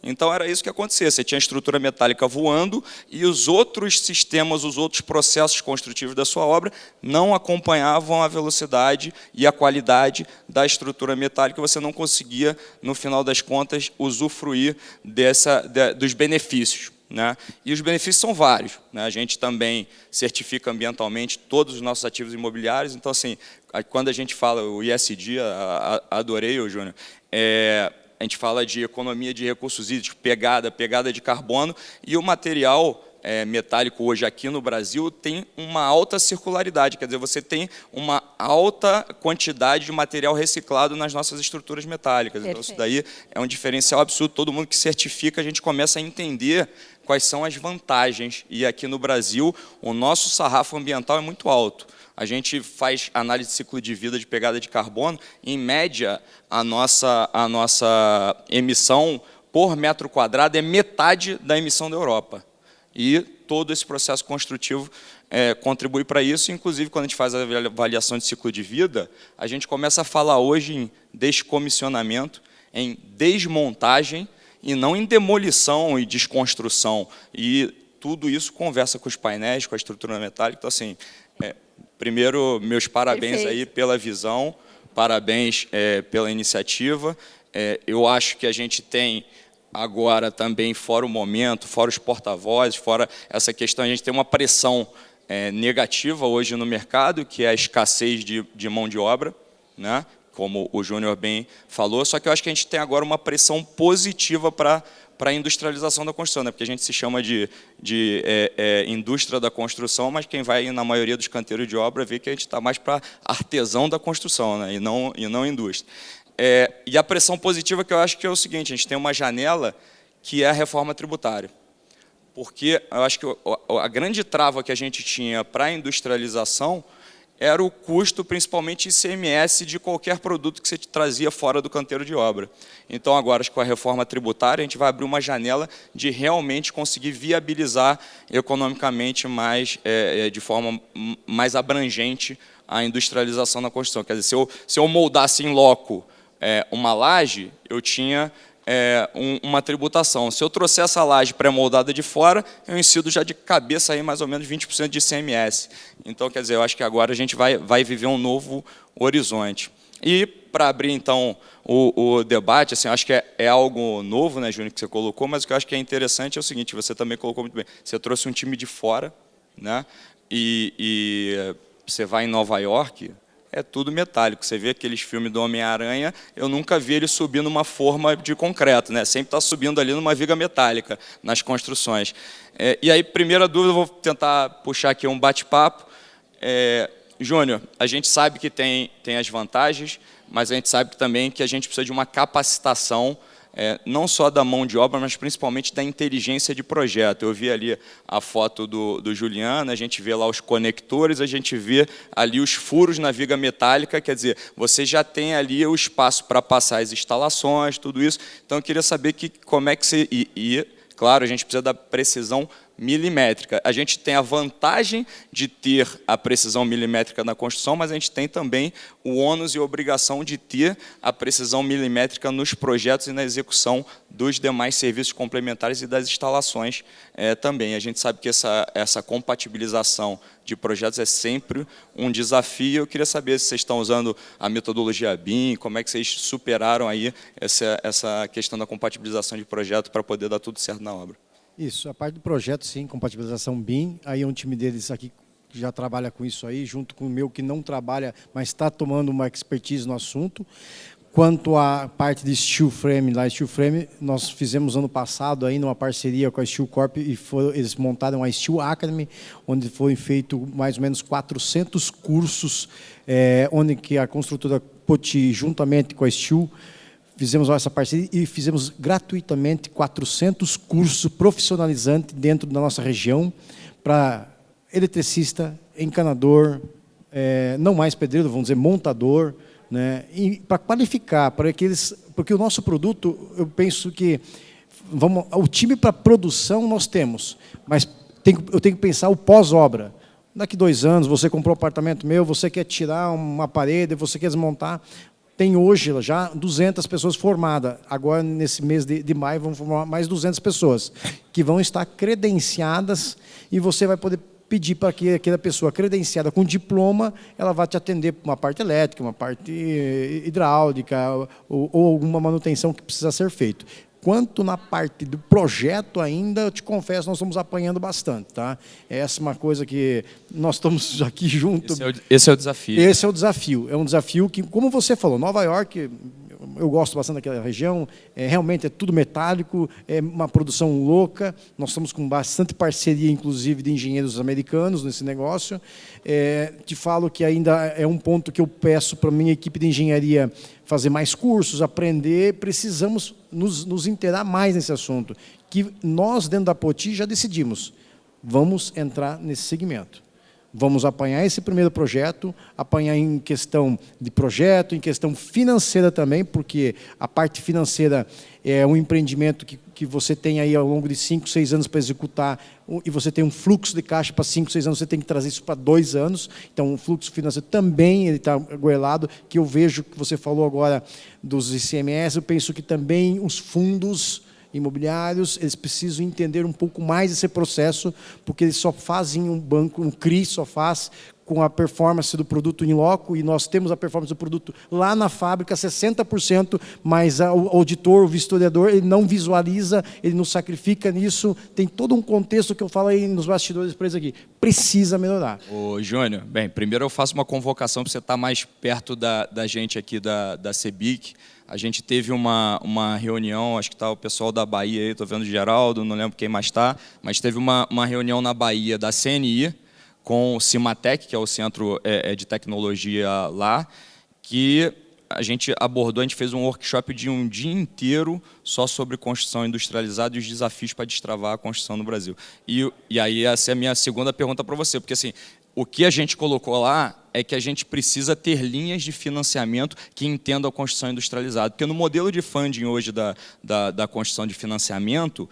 Speaker 5: Então, era isso que acontecia. Você tinha a estrutura metálica voando e os outros sistemas, os outros processos construtivos da sua obra não acompanhavam a velocidade e a qualidade da estrutura metálica. Você não conseguia, no final das contas, usufruir dos benefícios. Né? E os benefícios são vários. Né? A gente também certifica ambientalmente todos os nossos ativos imobiliários. Então, assim, quando a gente fala o ISD, adorei, Júnior, a gente fala de economia de recursos hídricos, pegada de carbono, e o material metálico hoje aqui no Brasil tem uma alta circularidade, quer dizer, você tem uma alta quantidade de material reciclado nas nossas estruturas metálicas. Perfeito. Então, isso daí é um diferencial absurdo. Todo mundo que certifica, a gente começa a entender quais são as vantagens. E aqui no Brasil, o nosso sarrafo ambiental é muito alto. A gente faz análise de ciclo de vida de pegada de carbono, em média, a nossa emissão por metro quadrado é metade da emissão da Europa. E todo esse processo construtivo contribui para isso. Inclusive, quando a gente faz a avaliação de ciclo de vida, a gente começa a falar hoje em descomissionamento, em desmontagem, e não em demolição e desconstrução. E tudo isso conversa com os painéis, com a estrutura metálica. Então, assim, primeiro, meus parabéns. Perfeito. Aí pela visão, parabéns pela iniciativa. Eu acho que a gente tem agora também, fora o momento, fora os porta-vozes, fora essa questão, a gente tem uma pressão negativa hoje no mercado, que é a escassez de mão de obra, né? como o Júnior bem falou, só que eu acho que a gente tem agora uma pressão positiva para a industrialização da construção, né? Porque a gente se chama de indústria da construção, mas quem vai na maioria dos canteiros de obra vê que a gente está mais para artesão da construção, né? e não indústria. E a pressão positiva que eu acho que é o seguinte, a gente tem uma janela que é a reforma tributária. Porque eu acho que a grande trava que a gente tinha para a industrialização era o custo, principalmente ICMS, de qualquer produto que você trazia fora do canteiro de obra. Então, agora, acho que com a reforma tributária, a gente vai abrir uma janela de realmente conseguir viabilizar economicamente de forma mais abrangente a industrialização na construção. Quer dizer, se eu moldasse em loco uma laje, eu tinha uma tributação. Se eu trouxer essa laje pré-moldada de fora, eu incido já de cabeça aí mais ou menos 20% de ICMS. Então, quer dizer, eu acho que agora a gente vai viver um novo horizonte. E, para abrir, então, o debate, assim, acho que é algo novo, né, Júnior, que você colocou, mas o que eu acho que é interessante é o seguinte, você também colocou muito bem, você trouxe um time de fora, né, e você vai em Nova York, é tudo metálico. Você vê aqueles filmes do Homem-Aranha, eu nunca vi ele subir numa forma de concreto, né? Sempre está subindo ali numa viga metálica, nas construções. E aí, primeira dúvida, eu vou tentar puxar aqui um bate-papo. Júnior, a gente sabe que tem as vantagens, mas a gente sabe também que a gente precisa de uma capacitação, não só da mão de obra, mas principalmente da inteligência de projeto. Eu vi ali a foto do Juliano, a gente vê lá os conectores, a gente vê ali os furos na viga metálica, quer dizer, você já tem ali o espaço para passar as instalações, tudo isso. Então, eu queria saber como é que você... Claro, a gente precisa da precisão milimétrica. A gente tem a vantagem de ter a precisão milimétrica na construção, mas a gente tem também o ônus e a obrigação de ter a precisão milimétrica nos projetos e na execução dos demais serviços complementares e das instalações também. A gente sabe que essa compatibilização de projetos é sempre um desafio. Eu queria saber se vocês estão usando a metodologia BIM, como é que vocês superaram aí essa questão da compatibilização de projeto para poder dar tudo certo na obra.
Speaker 3: Isso, a parte do projeto, sim, compatibilização BIM, aí é um time deles aqui que já trabalha com isso aí, junto com o meu que não trabalha, mas está tomando uma expertise no assunto. Quanto à parte de Steel Frame, nós fizemos ano passado ainda uma parceria com a Steel Corp e eles montaram a Steel Academy, onde foi feito mais ou menos 400 cursos, onde que a construtora Poti, juntamente com a Steel, fizemos essa parceria e fizemos gratuitamente 400 cursos profissionalizantes dentro da nossa região para eletricista, encanador, não mais pedreiro, vamos dizer, montador, né? E para qualificar, porque o nosso produto, eu penso que o time para produção nós temos, mas eu tenho que pensar o pós-obra. Daqui 2 anos, você comprou um apartamento meu, você quer tirar uma parede, você quer desmontar. Tem hoje já 200 pessoas formadas. Agora, nesse mês de maio, vamos formar mais 200 pessoas, que vão estar credenciadas e você vai poder pedir para que aquela pessoa credenciada com diploma, ela vá te atender para uma parte elétrica, uma parte hidráulica ou alguma manutenção que precisa ser feito. Quanto na parte do projeto ainda, eu te confesso, nós estamos apanhando bastante, tá? Essa é uma coisa que nós estamos aqui juntos.
Speaker 5: Esse é o desafio.
Speaker 3: Esse é o desafio. É um desafio que, como você falou, Nova York, eu gosto bastante daquela região, realmente é tudo metálico, é uma produção louca, nós estamos com bastante parceria, inclusive, de engenheiros americanos nesse negócio. Te falo que ainda é um ponto que eu peço para a minha equipe de engenharia fazer mais cursos, aprender, precisamos nos inteirar mais nesse assunto, que nós, dentro da Poti, já decidimos, vamos entrar nesse segmento. Vamos apanhar esse primeiro projeto, apanhar em questão de projeto, em questão financeira também, porque a parte financeira é um empreendimento que você tem aí ao longo de 5, 6 anos para executar, e você tem um fluxo de caixa para 5, 6 anos, você tem que trazer isso para 2 anos. Então, o fluxo financeiro também está goelado, que eu vejo que você falou agora dos ICMS, eu penso que também os fundos imobiliários, eles precisam entender um pouco mais esse processo, porque eles só fazem um banco, um CRI só faz com a performance do produto em loco, e nós temos a performance do produto lá na fábrica, 60%, mas o auditor, o vistoriador, ele não visualiza, ele não sacrifica nisso. Tem todo um contexto que eu falei nos bastidores para eles aqui. Precisa melhorar.
Speaker 5: Ô, Júnior, bem, primeiro eu faço uma convocação para você estar mais perto da gente aqui da CEBIC. A gente teve uma reunião, acho que está o pessoal da Bahia aí, estou vendo o Geraldo, não lembro quem mais está, mas teve uma reunião na Bahia da CNI com o Cimatec, que é o centro de tecnologia lá, que a gente abordou, a gente fez um workshop de um dia inteiro só sobre construção industrializada e os desafios para destravar a construção no Brasil. E aí essa é a minha segunda pergunta para você, porque assim, o que a gente colocou lá é que a gente precisa ter linhas de financiamento que entendam a construção industrializada. Porque no modelo de funding hoje da construção de financiamento,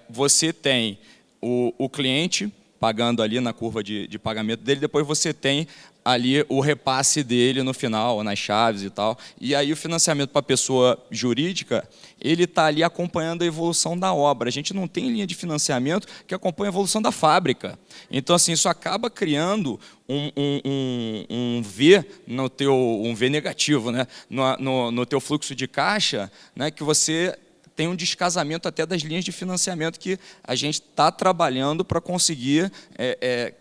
Speaker 5: você tem o cliente pagando ali na curva de pagamento dele, depois você tem ali o repasse dele no final, nas chaves e tal. E aí o financiamento para a pessoa jurídica, ele está ali acompanhando a evolução da obra. A gente não tem linha de financiamento que acompanha a evolução da fábrica. Então, assim, isso acaba criando um V no teu, um V negativo, né? no teu fluxo de caixa, né? Que você tem um descasamento até das linhas de financiamento que a gente está trabalhando para conseguir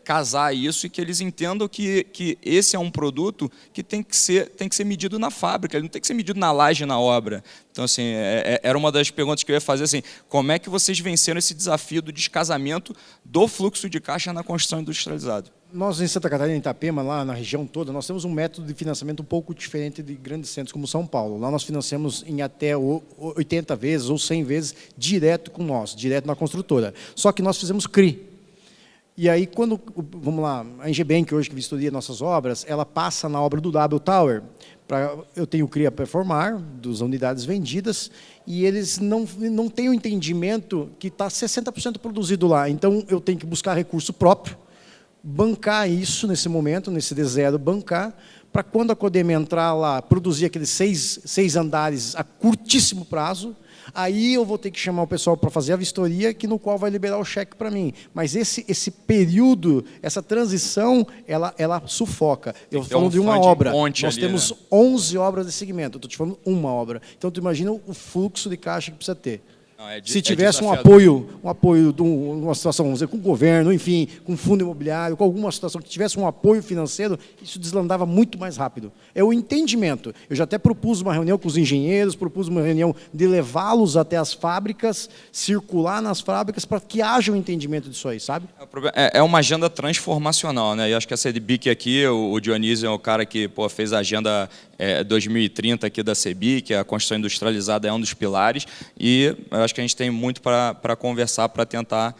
Speaker 5: casar isso e que eles entendam que esse é um produto que tem que ser medido na fábrica, ele não tem que ser medido na laje, na obra. Então, assim, era uma das perguntas que eu ia fazer, assim, como é que vocês venceram esse desafio do descasamento do fluxo de caixa na construção industrializada?
Speaker 3: Nós, em Santa Catarina, em Itapema, lá na região toda, nós temos um método de financiamento um pouco diferente de grandes centros como São Paulo. Lá nós financiamos em até 80 vezes ou 100 vezes direto com nós, direto na construtora. Só que nós fizemos CRI. E aí, quando, vamos lá, a Engebank, hoje que vistoria nossas obras, ela passa na obra do W Tower, eu tenho o CRI a performar, das unidades vendidas, e eles não têm o entendimento que está 60% produzido lá. Então, eu tenho que buscar recurso próprio, bancar isso nesse momento, nesse D0, bancar, para quando a Codem entrar lá, produzir aqueles seis andares a curtíssimo prazo, aí eu vou ter que chamar o pessoal para fazer a vistoria, no qual vai liberar o cheque para mim. Mas esse período, essa transição, ela sufoca. Eu estou falando de uma obra. Nós temos 11 obras desse segmento. Eu estou te falando uma obra. Então, tu imagina o fluxo de caixa que precisa ter. Se tivesse um apoio de uma situação, vamos dizer, com o governo, enfim, com fundo imobiliário, com alguma situação que tivesse um apoio financeiro, isso deslandava muito mais rápido. É o entendimento. Eu já até propus uma reunião com os engenheiros, propus uma reunião de levá-los até as fábricas, circular nas fábricas, para que haja um entendimento disso aí, sabe?
Speaker 5: É uma agenda transformacional, né? E acho que a CEBIC aqui, o Dionísio é o cara que fez a agenda 2030 aqui da CEBIC, a construção industrializada é um dos pilares, e eu acho que a gente tem muito para conversar, para tentar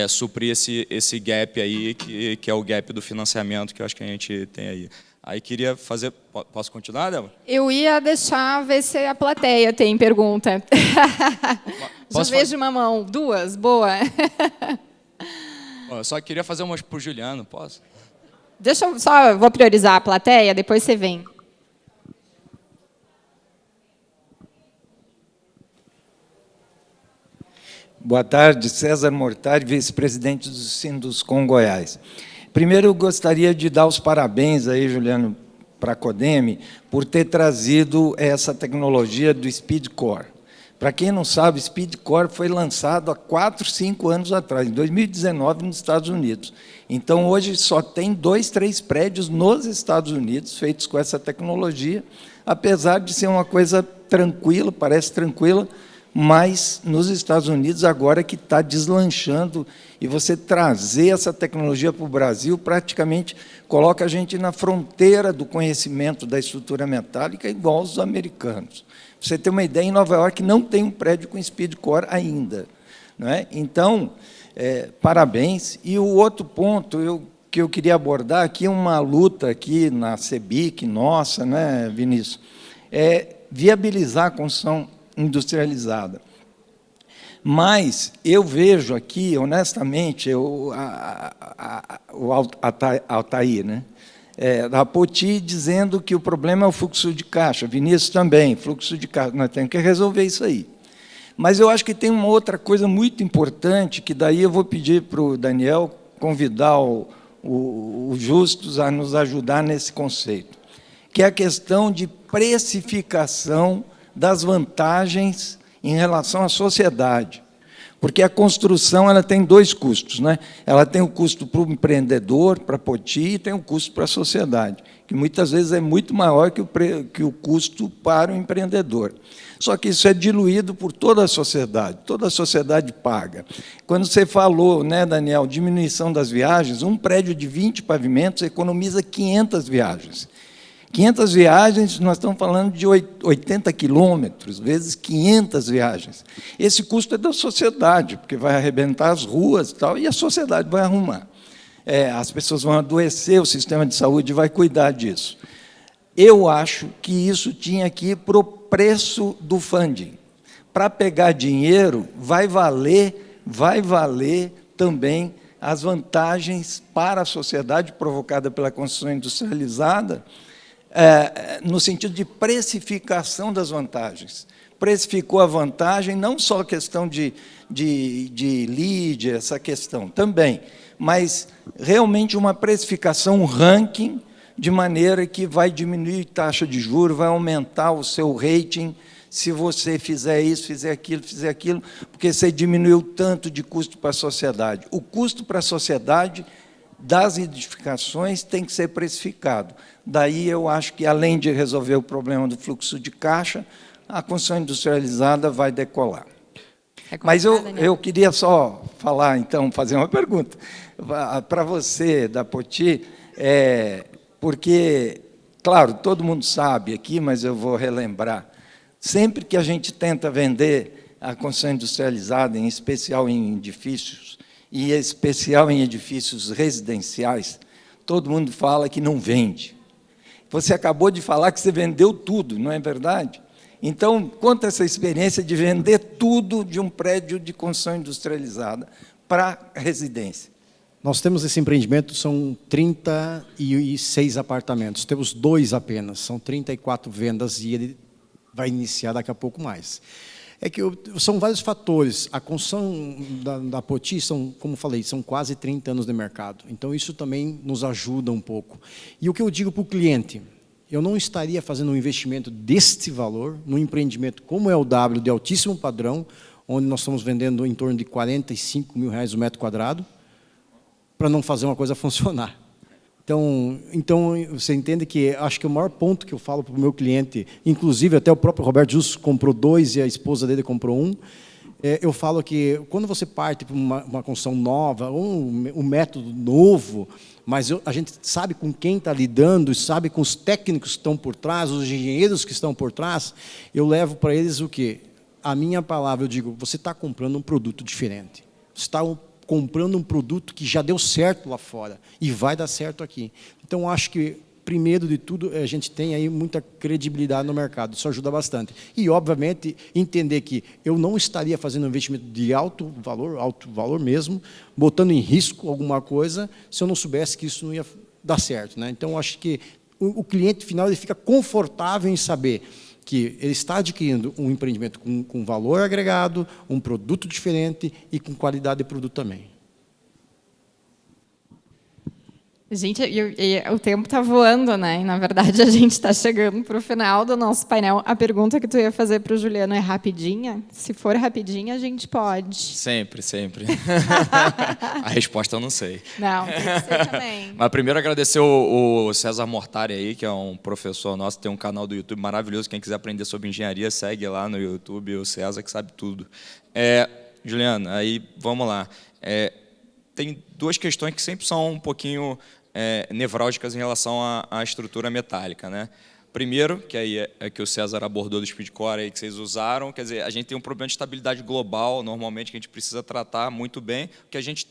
Speaker 5: suprir esse gap aí, que é o gap do financiamento que eu acho que a gente tem aí. Aí queria fazer... Posso continuar, Débora?
Speaker 2: Eu ia deixar ver se a plateia tem pergunta. Já vejo uma mão. Duas, boa.
Speaker 5: Eu só queria fazer umas para o Juliano, posso?
Speaker 2: Deixa eu só... Vou priorizar a plateia, depois você vem.
Speaker 7: Boa tarde, César Mortari, vice-presidente do Sinduscom Goiás. Primeiro, eu gostaria de dar os parabéns aí, Juliano, para a Codem, por ter trazido essa tecnologia do SpeedCore. Para quem não sabe, o SpeedCore foi lançado há 4, 5 anos atrás, em 2019, nos Estados Unidos. Então, hoje, só tem 2, 3 prédios nos Estados Unidos feitos com essa tecnologia, apesar de ser uma coisa tranquila, parece tranquila, mas nos Estados Unidos agora que está deslanchando, e você trazer essa tecnologia para o Brasil praticamente coloca a gente na fronteira do conhecimento da estrutura metálica igual os americanos. Pra você ter uma ideia, em Nova York não tem um prédio com SpeedCore ainda. Não é? Então, parabéns. E o outro ponto que eu queria abordar aqui, uma luta aqui na CEBIC, nossa, né, Vinícius, é viabilizar a construção industrializada. Mas eu vejo aqui, honestamente, o Altair, né, da Poti, dizendo que o problema é o fluxo de caixa, Vinícius também, fluxo de caixa, nós temos que resolver isso aí. Mas eu acho que tem uma outra coisa muito importante, que daí eu vou pedir para o Daniel convidar o o Justus a nos ajudar nesse conceito, que é a questão de precificação das vantagens em relação à sociedade. Porque a construção ela tem dois custos, né? Ela tem o custo para o empreendedor, para a Poti, e tem o custo para a sociedade, que muitas vezes é muito maior que o custo para o empreendedor. Só que isso é diluído por toda a sociedade paga. Quando você falou, né, Daniel, diminuição das viagens, um prédio de 20 pavimentos economiza 500 viagens. 500 viagens, nós estamos falando de 80 quilômetros, vezes 500 viagens. Esse custo é da sociedade, porque vai arrebentar as ruas e tal, e a sociedade vai arrumar. As pessoas vão adoecer, o sistema de saúde vai cuidar disso. Eu acho que isso tinha que ir para o preço do funding. Para pegar dinheiro, vai valer também as vantagens para a sociedade provocada pela construção industrializada, no sentido de precificação das vantagens. Precificou a vantagem, não só a questão de lead, essa questão também, mas realmente uma precificação, um ranking, de maneira que vai diminuir a taxa de juros, vai aumentar o seu rating, se você fizer isso, fizer aquilo, porque você diminuiu tanto de custo para a sociedade. O custo para a sociedade das edificações tem que ser precificado. Daí, eu acho que, além de resolver o problema do fluxo de caixa, a construção industrializada vai decolar. Mas eu queria só falar, então, fazer uma pergunta para você, da Poti, porque, claro, todo mundo sabe aqui, mas eu vou relembrar, sempre que a gente tenta vender a construção industrializada, em especial em edifícios, e em especial em edifícios residenciais, todo mundo fala que não vende. Você acabou de falar que você vendeu tudo, não é verdade? Então, conta essa experiência de vender tudo de um prédio de construção industrializada para residência.
Speaker 3: Nós temos esse empreendimento, são 36 apartamentos, temos 2 apenas, são 34 vendas e ele vai iniciar daqui a pouco mais. É que são vários fatores. A construção da Poti, como falei, são quase 30 anos de mercado. Então, isso também nos ajuda um pouco. E o que eu digo para o cliente, eu não estaria fazendo um investimento deste valor, num empreendimento como é o W, de altíssimo padrão, onde nós estamos vendendo em torno de R$45 mil o metro quadrado, para não fazer uma coisa funcionar. Então, você entende que acho que o maior ponto que eu falo para o meu cliente, inclusive até o próprio Roberto Justus comprou 2 e a esposa dele comprou 1, eu falo que quando você parte para uma construção nova, um método novo, mas a gente sabe com quem está lidando, sabe com os técnicos que estão por trás, os engenheiros que estão por trás, eu levo para eles o quê? A minha palavra, eu digo, você está comprando um produto diferente. Você está comprando um produto que já deu certo lá fora e vai dar certo aqui. Então, acho que, primeiro de tudo, a gente tem aí muita credibilidade no mercado. Isso ajuda bastante. E, obviamente, entender que eu não estaria fazendo um investimento de alto valor mesmo, botando em risco alguma coisa, se eu não soubesse que isso não ia dar certo, né? Então, acho que o cliente final ele fica confortável em saber que ele está adquirindo um empreendimento com valor agregado, um produto diferente e com qualidade de produto também.
Speaker 2: Gente, o tempo está voando, né? E, na verdade, a gente está chegando para o final do nosso painel. A pergunta que tu ia fazer para o Juliano é rapidinha? Se for rapidinha, a gente pode.
Speaker 5: Sempre, sempre. A resposta eu não sei.
Speaker 2: Não, tem que ser também.
Speaker 5: Mas primeiro agradecer o César Mortari aí, que é um professor nosso, tem um canal do YouTube maravilhoso. Quem quiser aprender sobre engenharia, segue lá no YouTube, o César, que sabe tudo. Juliano, aí vamos lá. Tem 2 questões que sempre são um pouquinho nevrálgicas em relação à estrutura metálica, né? Primeiro, que aí é que o César abordou do Speedcore aí que vocês usaram, quer dizer, a gente tem um problema de estabilidade global, normalmente, que a gente precisa tratar muito bem, que a gente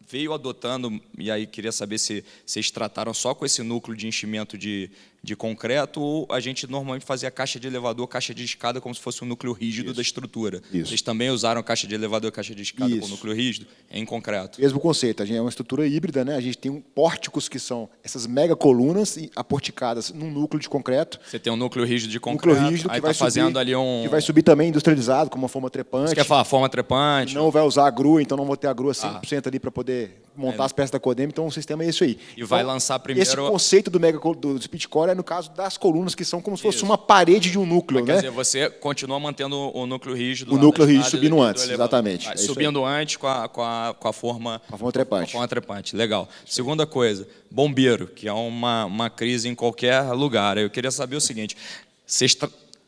Speaker 5: veio adotando, e aí queria saber se vocês trataram só com esse núcleo de enchimento de concreto, ou a gente normalmente fazia caixa de elevador, caixa de escada, como se fosse um núcleo rígido da estrutura.
Speaker 6: Isso.
Speaker 5: Vocês também usaram caixa de elevador, caixa de escada com núcleo rígido em concreto?
Speaker 6: Mesmo conceito, a gente é uma estrutura híbrida, né? A gente tem pórticos que são essas mega colunas aporticadas num núcleo de concreto.
Speaker 5: Você tem um núcleo rígido de concreto,
Speaker 6: núcleo rígido
Speaker 5: aí
Speaker 6: que vai
Speaker 5: fazendo
Speaker 6: subir,
Speaker 5: ali um...
Speaker 6: que vai subir também industrializado, com uma forma trepante.
Speaker 5: Você quer falar forma trepante?
Speaker 6: Não vai usar a grua, então não vou ter a grua 100% ali para poder montar as peças da Codem, então o sistema é isso aí.
Speaker 5: E vai lançar primeiro...
Speaker 6: Esse conceito do Speed Core é no caso das colunas, que são como se fosse uma parede de um núcleo,
Speaker 5: Quer
Speaker 6: né?
Speaker 5: dizer, você continua mantendo o núcleo rígido.
Speaker 6: O núcleo rígido subindo antes, exatamente.
Speaker 5: Ah, subindo antes com a forma...
Speaker 6: Com a forma trepante.
Speaker 5: Com a forma trepante, legal. Segunda coisa, bombeiro, que é uma crise em qualquer lugar. Eu queria saber o seguinte, vocês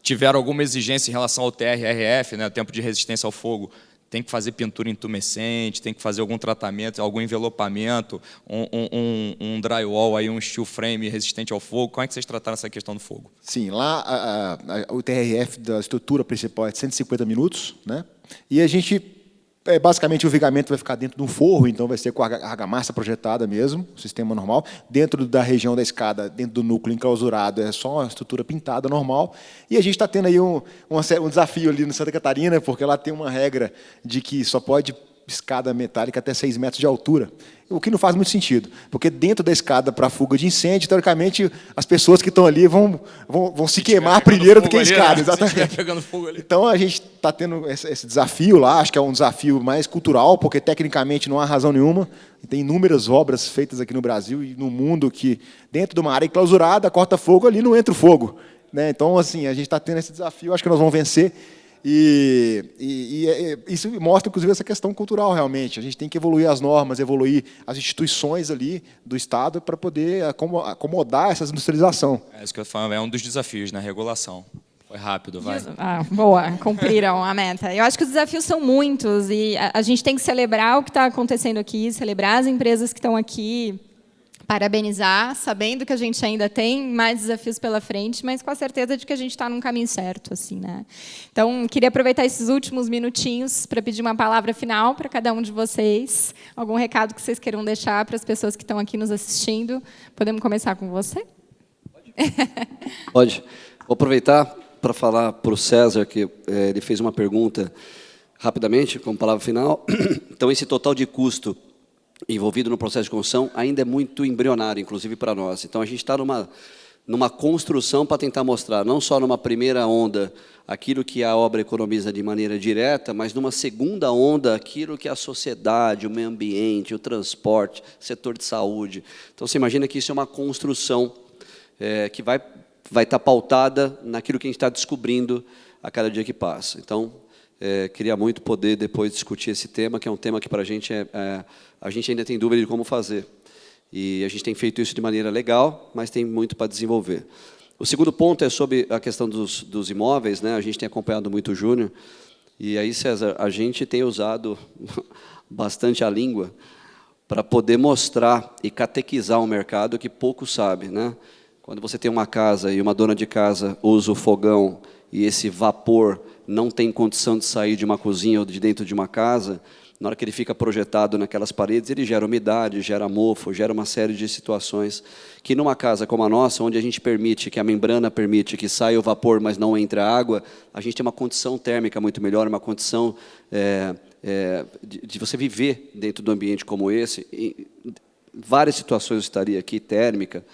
Speaker 5: tiveram alguma exigência em relação ao TRRF, né, tempo de resistência ao fogo? Tem que fazer pintura intumescente, tem que fazer algum tratamento, algum envelopamento, um drywall, aí, um steel frame resistente ao fogo. Como é que vocês trataram essa questão do fogo?
Speaker 6: Sim, lá o TRF da estrutura principal é de 150 minutos, né? E a gente, basicamente, o vigamento vai ficar dentro de um forro, então vai ser com a argamassa projetada mesmo, sistema normal. Dentro da região da escada, dentro do núcleo enclausurado, é só uma estrutura pintada normal. E a gente está tendo aí um desafio ali no Santa Catarina, porque lá tem uma regra de que só pode escada metálica até 6 metros de altura, o que não faz muito sentido, porque dentro da escada para fuga de incêndio, teoricamente, as pessoas que estão ali vão se queimar primeiro do que a escada. Exatamente.
Speaker 5: Pegando fogo ali.
Speaker 6: Então, a gente está tendo esse desafio lá, acho que é um desafio mais cultural, porque, tecnicamente, não há razão nenhuma. Tem inúmeras obras feitas aqui no Brasil e no mundo que, dentro de uma área enclausurada, corta fogo, ali não entra o fogo, né? Então, assim, a gente está tendo esse desafio, acho que nós vamos vencer. Isso mostra, inclusive, essa questão cultural, realmente. A gente tem que evoluir as normas, evoluir as instituições ali do Estado para poder acomodar essa industrialização.
Speaker 5: É isso que eu falo, é um dos desafios, na regulação. Foi rápido, vai.
Speaker 2: Boa, cumpriram a meta. Eu acho que os desafios são muitos e a gente tem que celebrar o que está acontecendo aqui, celebrar as empresas que estão aqui, parabenizar, sabendo que a gente ainda tem mais desafios pela frente, mas com a certeza de que a gente está num caminho certo, assim, né? Então, queria aproveitar esses últimos minutinhos para pedir uma palavra final para cada um de vocês, algum recado que vocês queiram deixar para as pessoas que estão aqui nos assistindo. Podemos começar com você?
Speaker 4: Pode. Vou aproveitar para falar para o César, que ele fez uma pergunta rapidamente, como palavra final. Então, esse total de custo envolvido no processo de construção ainda é muito embrionário, inclusive para nós. Então, a gente está numa construção para tentar mostrar, não só numa primeira onda, aquilo que a obra economiza de maneira direta, mas numa segunda onda, aquilo que a sociedade, o meio ambiente, o transporte, setor de saúde. Então, você imagina que isso é uma construção que vai estar pautada naquilo que a gente está descobrindo a cada dia que passa. Então, queria muito poder depois discutir esse tema, que é um tema que para a gente ainda tem dúvida de como fazer. E a gente tem feito isso de maneira legal, mas tem muito para desenvolver. O segundo ponto é sobre a questão dos imóveis, né? A gente tem acompanhado muito o Júnior, e aí, César, a gente tem usado bastante a língua para poder mostrar e catequizar um mercado que pouco sabe, né? Quando você tem uma casa e uma dona de casa usa o fogão e esse vapor não tem condição de sair de uma cozinha ou de dentro de uma casa, na hora que ele fica projetado naquelas paredes, ele gera umidade, gera mofo, gera uma série de situações que, numa casa como a nossa, onde a gente permite, que a membrana permite que saia o vapor, mas não entre a água, a gente tem uma condição térmica muito melhor, uma condição de você viver dentro do ambiente como esse. Em várias situações eu estaria aqui, térmica,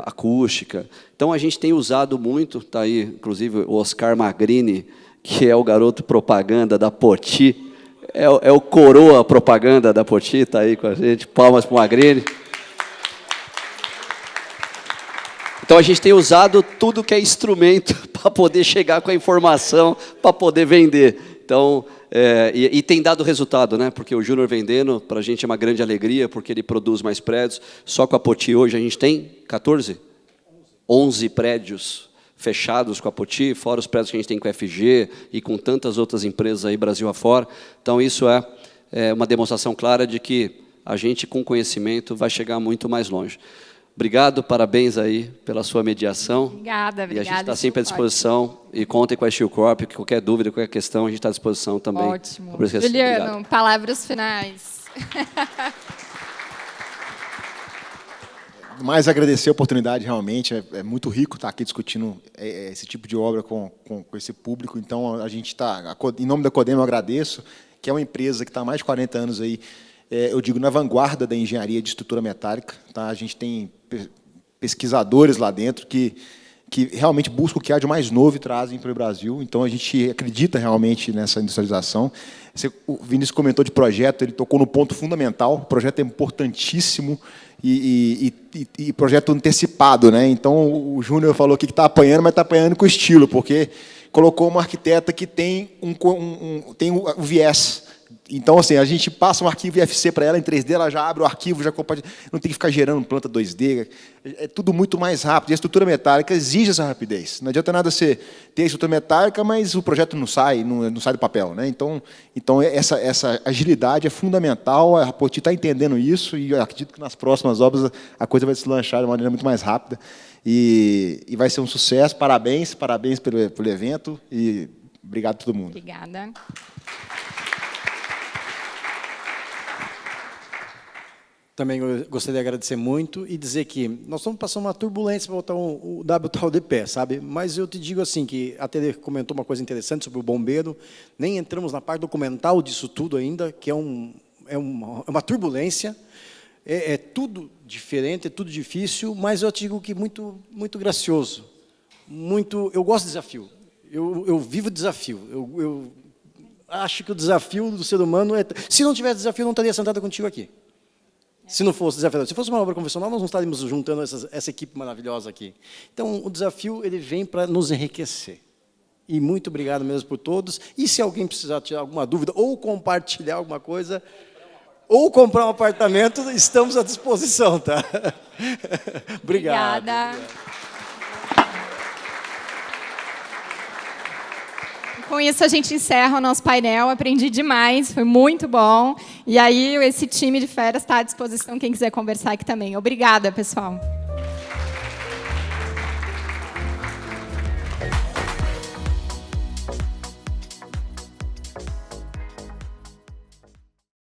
Speaker 4: acústica. Então, a gente tem usado muito, está aí, inclusive, o Oscar Magrini, que é o garoto propaganda da Poti, é o coroa propaganda da Poti, está aí com a gente, palmas para o Magrini. Então, a gente tem usado tudo que é instrumento para poder chegar com a informação, para poder vender. Então, e tem dado resultado, né? Porque o Júnior vendendo, para a gente é uma grande alegria, porque ele produz mais prédios. Só com a Poti hoje a gente tem 14? 11 prédios fechados com a Poti, fora os prédios que a gente tem com a FG e com tantas outras empresas aí Brasil afora. Então, isso é uma demonstração clara de que a gente, com conhecimento, vai chegar muito mais longe. Obrigado, parabéns aí pela sua mediação.
Speaker 2: Obrigada.
Speaker 4: E a gente está sempre à disposição. E contem com a Steel Corp, que qualquer dúvida, qualquer questão, a gente está à disposição também.
Speaker 2: Ótimo. Juliano, palavras finais.
Speaker 6: Mais agradecer a oportunidade, realmente, é muito rico estar aqui discutindo esse tipo de obra com esse público. Então, a gente está, em nome da Codem, eu agradeço, que é uma empresa que está há mais de 40 anos aí, eu digo, na vanguarda da engenharia de estrutura metálica. Tá? A gente tem pesquisadores lá dentro que que realmente buscam o que há de mais novo e trazem para o Brasil. Então, a gente acredita realmente nessa industrialização. O Vinícius comentou de projeto, ele tocou no ponto fundamental. O projeto é importantíssimo e projeto antecipado, né? Então, o Júnior falou aqui que está apanhando, mas está apanhando com estilo, porque colocou uma arquiteta que tem tem o viés. Então, assim, a gente passa um arquivo IFC para ela em 3D, ela já abre o arquivo, já compartilha, não tem que ficar gerando planta 2D, é tudo muito mais rápido. E a estrutura metálica exige essa rapidez. Não adianta nada você ter a estrutura metálica, mas o projeto não sai do papel, né? Então essa agilidade é fundamental, a Poti está entendendo isso, e eu acredito que nas próximas obras a coisa vai se lanchar de uma maneira muito mais rápida, e vai ser um sucesso. Parabéns pelo evento, e obrigado a todo mundo.
Speaker 2: Obrigada.
Speaker 3: Também gostaria de agradecer muito e dizer que nós estamos passando uma turbulência para botar o WTAL de pé, sabe? Mas eu te digo assim, que a Tere comentou uma coisa interessante sobre o bombeiro, nem entramos na parte documental disso tudo ainda, que é uma turbulência, é tudo diferente, é tudo difícil, mas eu te digo que muito gracioso, eu gosto de desafio, eu vivo desafio, eu acho que o desafio do ser humano é... Se não tivesse desafio, eu não estaria sentado contigo aqui. Se não fosse desafiador. Se fosse uma obra convencional, nós não estaríamos juntando essa equipe maravilhosa aqui. Então, o desafio ele vem para nos enriquecer. E muito obrigado mesmo por todos. E se alguém precisar tirar alguma dúvida, ou compartilhar alguma coisa, ou comprar um apartamento, estamos à disposição, tá? Obrigado.
Speaker 2: Obrigada. Com isso, a gente encerra o nosso painel. Aprendi demais, foi muito bom. E aí, esse time de feras está à disposição, quem quiser conversar aqui também. Obrigada, pessoal.